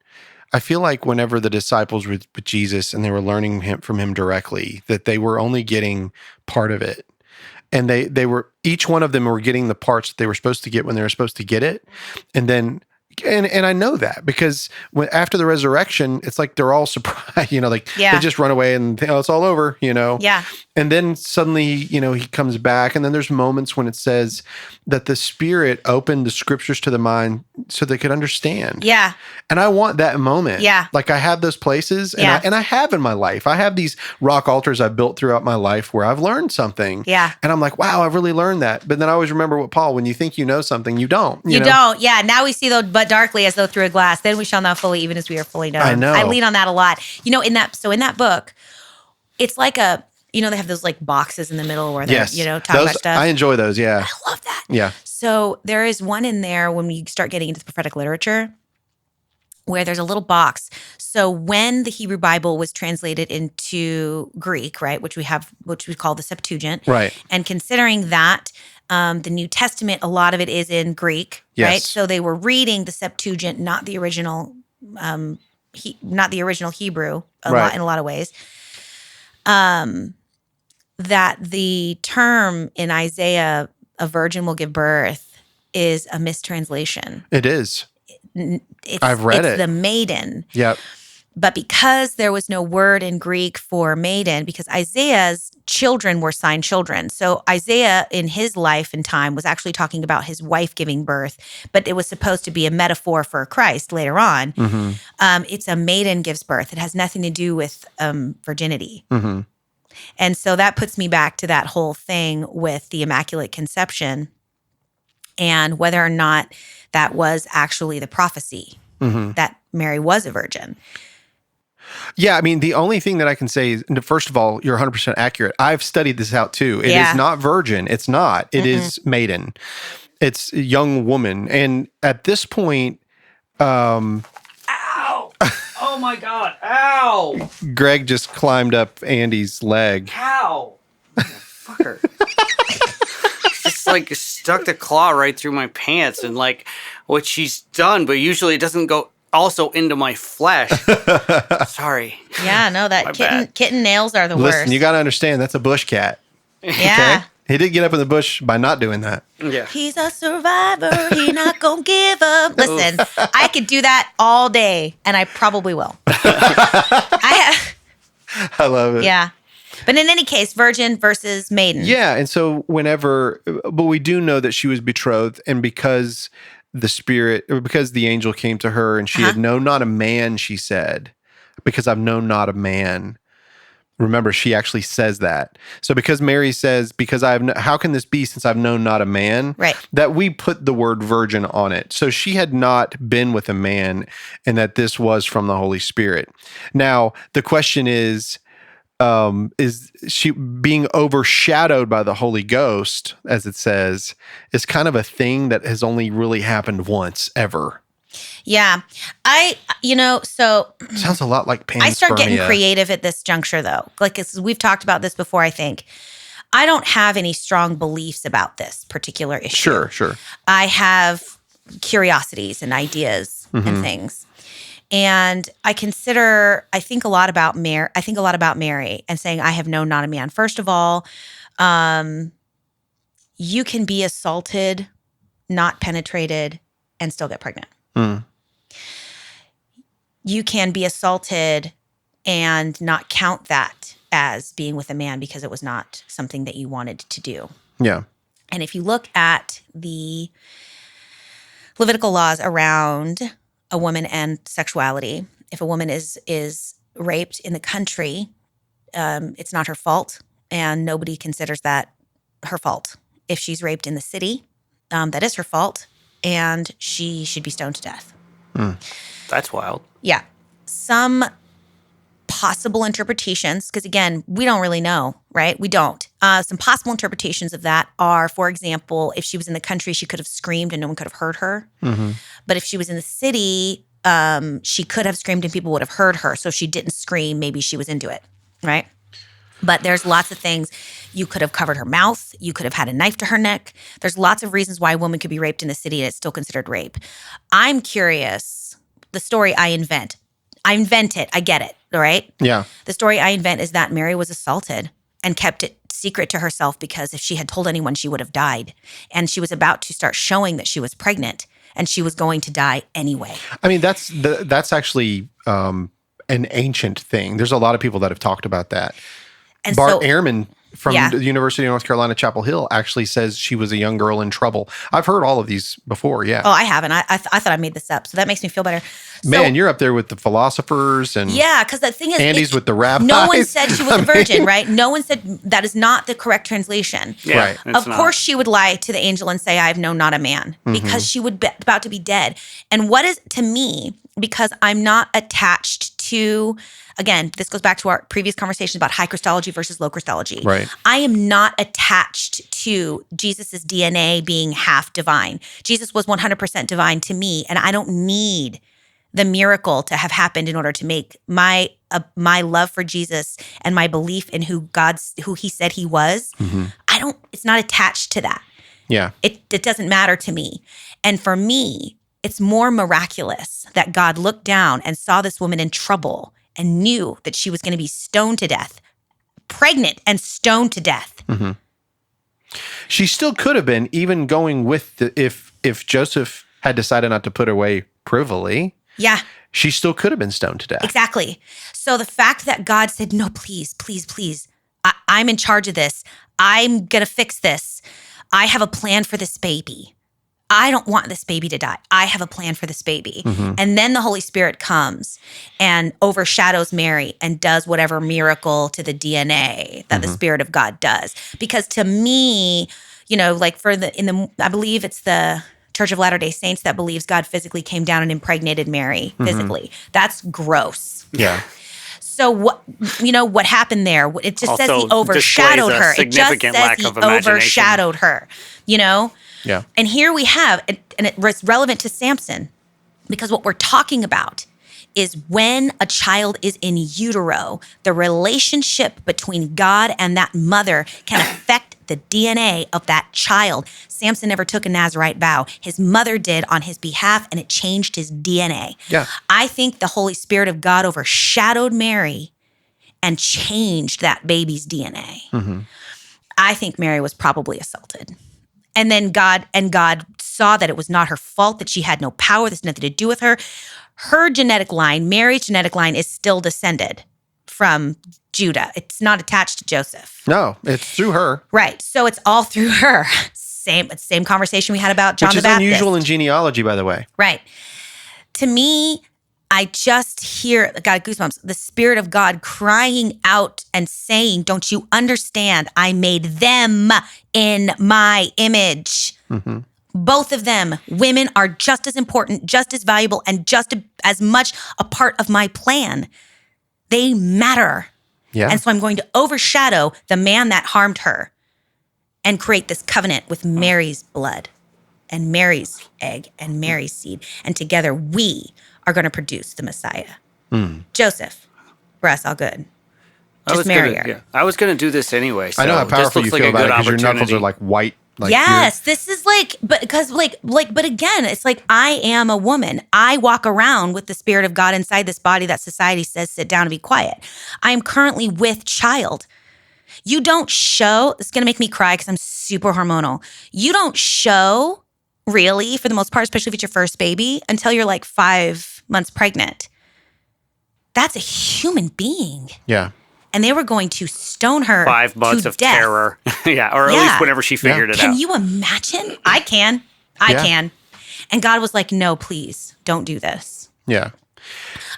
I feel like whenever the disciples were with Jesus and they were learning from him directly, that they were only getting part of it. And they were, each one of them were getting the parts that they were supposed to get when they were supposed to get it. And then And I know that because after the resurrection, it's like they're all surprised, like they just run away and think, oh, it's all over, Yeah. And then suddenly, he comes back. And then there's moments when it says that the Spirit opened the scriptures to the mind so they could understand. Yeah. And I want that moment. Yeah. Like I have those places and I have in my life. I have these rock altars I've built throughout my life where I've learned something. Yeah. And I'm like, wow, I've really learned that. But then I always remember what Paul, when you think you know something, you don't. You don't. Yeah. Now we see though, but darkly as though through a glass. Then we shall know fully, even as we are fully known. I know. I lean on that a lot. In that book, it's like they have those like boxes in the middle where they're, talking about stuff. I enjoy those. Yeah. I love that. Yeah. So there is one in there when we start getting into the prophetic literature where there's a little box. So when the Hebrew Bible was translated into Greek, right, which we call the Septuagint, right, and considering that the New Testament, a lot of it is in Greek, right? So they were reading the Septuagint, not the original, Hebrew, in a lot of ways. That the term in Isaiah, a virgin will give birth, is a mistranslation. It is. I've read it. It's the maiden. Yep. But because there was no word in Greek for maiden, because Isaiah's children were sign children. So Isaiah in his life and time was actually talking about his wife giving birth, but it was supposed to be a metaphor for Christ later on. Mm-hmm. It's a maiden gives birth. It has nothing to do with virginity. Mm-hmm. And so that puts me back to that whole thing with the Immaculate Conception and whether or not that was actually the prophecy that Mary was a virgin. Yeah, I mean, the only thing that I can say is, first of all, you're 100% accurate. I've studied this out too. It is not virgin. It's not. It is maiden. It's a young woman. And at this point, Ow! Oh my God! Ow! Greg just climbed up Andy's leg. Ow! Fucker. Just like stuck the claw right through my pants and like what she's done, but usually it doesn't go also into my flesh. Sorry. Yeah, no, that kitten nails are the worst. Listen, you got to understand, that's a bush cat. Yeah. Okay? He did get up in the bush by not doing that. Yeah. He's a survivor. He not gonna give up. Listen, I could do that all day, and I probably will. I love it. Yeah. But in any case, virgin versus maiden. Yeah, and so but we do know that she was betrothed, and because the angel came to her and she had known not a man, she said, because I've known not a man. Remember, she actually says that. So because Mary says, how can this be since I've known not a man? Right. That we put the word virgin on it. So she had not been with a man and that this was from the Holy Spirit. Now, the question is she being overshadowed by the Holy Ghost, as it says, is kind of a thing that has only really happened once ever. Yeah. Sounds a lot like panspermia. I start getting creative at this juncture, though. Like we've talked about this before, I think. I don't have any strong beliefs about this particular issue. Sure. I have curiosities and ideas and things. And I think a lot about Mary and saying, I have known not a man. First of all, you can be assaulted, not penetrated, and still get pregnant. Mm. You can be assaulted and not count that as being with a man because it was not something that you wanted to do. Yeah. And if you look at the Levitical laws around a woman and sexuality, if a woman is raped in the country, it's not her fault, and nobody considers that her fault. If she's raped in the city, that is her fault, and she should be stoned to death. Mm. That's wild. Yeah. Some possible interpretations, because again, we don't really know, right? We don't. Some possible interpretations of that are, for example, if she was in the country, she could have screamed and no one could have heard her. Mm-hmm. But if she was in the city, she could have screamed and people would have heard her. So if she didn't scream, maybe she was into it, right? But there's lots of things. You could have covered her mouth. You could have had a knife to her neck. There's lots of reasons why a woman could be raped in the city and it's still considered rape. I'm curious. The story I invent it. I get it. All right? Yeah. The story I invent is that Mary was assaulted and kept it secret to herself because if she had told anyone, she would have died. And she was about to start showing that she was pregnant. and she was going to die anyway. I mean, that's actually an ancient thing. There's a lot of people that have talked about that. And Bart so, Ehrman from the University of North Carolina, Chapel Hill, actually says she was a young girl in trouble. I've heard all of these before, yeah. Oh, I haven't. I thought I made this up, so that makes me feel better. Man, you're up there with the philosophers and because the thing is, Andy's with the rabbis. No one said she was a virgin, right? No one said that is not the correct translation. Yeah, right. Of course, she would lie to the angel and say, "I have known not a man," because she would be about to be dead. And what is to me, because I'm not attached to. Again, this goes back to our previous conversations about high Christology versus low Christology. Right. I am not attached to Jesus's DNA being half divine. Jesus was 100% divine to me, and I don't need the miracle to have happened in order to make my love for Jesus and my belief in who he said he was. It's not attached to that. Yeah. It doesn't matter to me. And for me, it's more miraculous that God looked down and saw this woman in trouble and knew that she was going to be stoned to death, pregnant and stoned to death. She still could have been, even going with if Joseph had decided not to put her away privily. Yeah. She still could have been stoned to death. Exactly. So the fact that God said, no, please, please, please, I'm in charge of this. I'm going to fix this. I have a plan for this baby. I don't want this baby to die. I have a plan for this baby. And then the Holy Spirit comes and overshadows Mary and does whatever miracle to the DNA that the Spirit of God does. Because to me, like I believe it's the Church of Latter-day Saints that believes God physically came down and impregnated Mary physically. That's gross. Yeah. So what happened there? It just says Also he overshadowed her. It just significant says lack he of imagination. overshadowed her, Yeah. And here we have, and it's relevant to Samson, because what we're talking about is when a child is in utero, the relationship between God and that mother can affect the DNA of that child. Samson never took a Nazirite vow. His mother did on his behalf, and it changed his DNA. Yeah. I think the Holy Spirit of God overshadowed Mary and changed that baby's DNA. I think Mary was probably assaulted. And then God saw that it was not her fault, that she had no power. There's nothing to do with her. Her genetic line, Mary's genetic line, is still descended from Judah. It's not attached to Joseph. No, it's through her. Right. So it's all through her. Same conversation we had about John the Baptist. Which is unusual in genealogy, by the way. Right. To me, I just hear, got goosebumps, the Spirit of God crying out and saying, don't you understand? I made them in my image. Both of them, women, are just as important, just as valuable, and just as much a part of my plan. They matter. Yeah. And so I'm going to overshadow the man that harmed her and create this covenant with Mary's blood and Mary's egg and Mary's seed. And together we are going to produce the Messiah. Joseph, Russ, all good. Just marry her. Yeah. I was going to do this anyway. So I know how this powerful looks you like feel a about it good because your knuckles opportunity. are like white. Like Yes, this is but again, it's like I am a woman. I walk around with the Spirit of God inside this body that society says sit down and be quiet. I am currently with child. You don't show, it's going to make me cry because I'm super hormonal. You don't show, really, for the most part, especially if it's your first baby, until you're like 5 months pregnant. That's a human being. Yeah. And they were going to stone her 5 months to of death. terror. Yeah, or at least whenever she figured it out. Can you imagine? I can. I can. And God was like, no, please, don't do this. Yeah.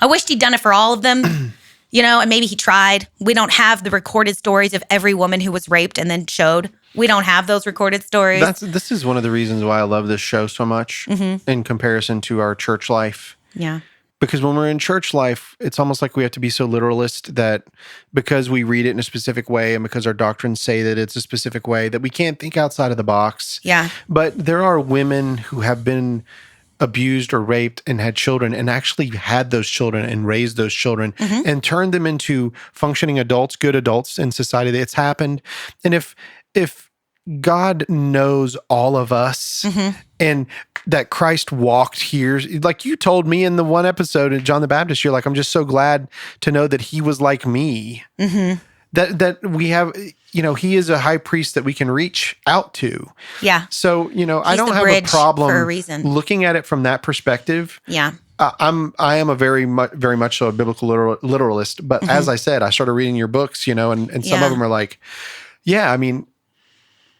I wished he'd done it for all of them, and maybe he tried. We don't have the recorded stories of every woman who was raped and then showed. We don't have those recorded stories. This is one of the reasons why I love this show so much in comparison to our church life. Yeah. Because when we're in church life, it's almost like we have to be so literalist that because we read it in a specific way and because our doctrines say that it's a specific way, that we can't think outside of the box. Yeah. But there are women who have been abused or raped and had children and actually had those children and raised those children and turned them into functioning adults, good adults in society. It's happened. And if God knows all of us and that Christ walked here, like you told me in the one episode of John the Baptist, you're like, I'm just so glad to know that he was like me. that we have, he is a high priest that we can reach out to. Yeah. So, I don't the have a bridge problem for a reason. looking at it from that perspective. Yeah. I am a very much so a biblical literalist, but as I said, I started reading your books, and some of them are like, yeah, I mean,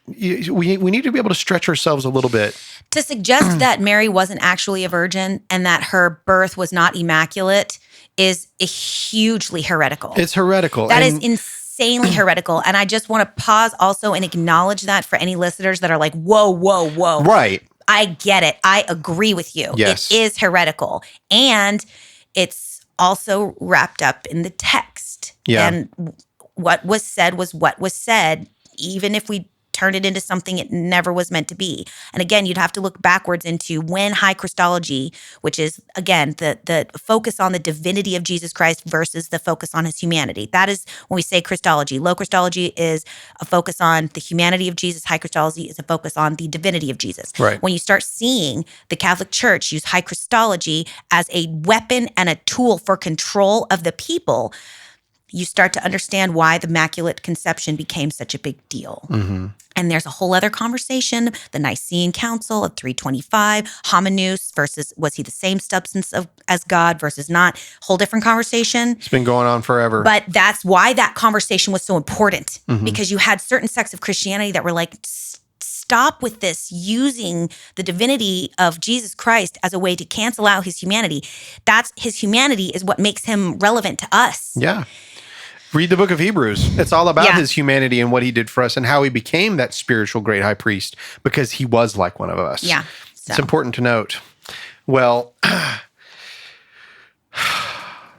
we need to be able to stretch ourselves a little bit. To suggest that Mary wasn't actually a virgin and that her birth was not immaculate is hugely heretical. It's heretical. That is insanely heretical. And I just want to pause also and acknowledge that for any listeners that are like, whoa, whoa, whoa. Right. I get it. I agree with you. Yes. It is heretical. And it's also wrapped up in the text. Yeah. And what was said was what was said, even if we turned it into something it never was meant to be. And again, you'd have to look backwards into when high Christology, which is, again, the focus on the divinity of Jesus Christ versus the focus on his humanity. That is when we say Christology. Low Christology is a focus on the humanity of Jesus. High Christology is a focus on the divinity of Jesus. Right. When you start seeing the Catholic Church use high Christology as a weapon and a tool for control of the people, you start to understand why the Immaculate Conception became such a big deal. Mm-hmm. And there's a whole other conversation, the Nicene Council of 325, homonous versus was he the same substance as God versus not, whole different conversation. It's been going on forever. But that's why that conversation was so important, because you had certain sects of Christianity that were like, stop with this, using the divinity of Jesus Christ as a way to cancel out his humanity. That's his humanity is what makes him relevant to us. Yeah. Read the book of Hebrews. It's all about his humanity and what he did for us and how he became that spiritual great high priest because he was like one of us. Yeah. So. It's important to note. Well,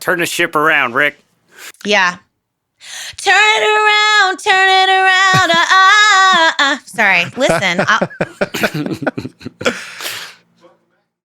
Turn the ship around, Rick. Yeah. Turn it around, turn it around. Sorry, listen.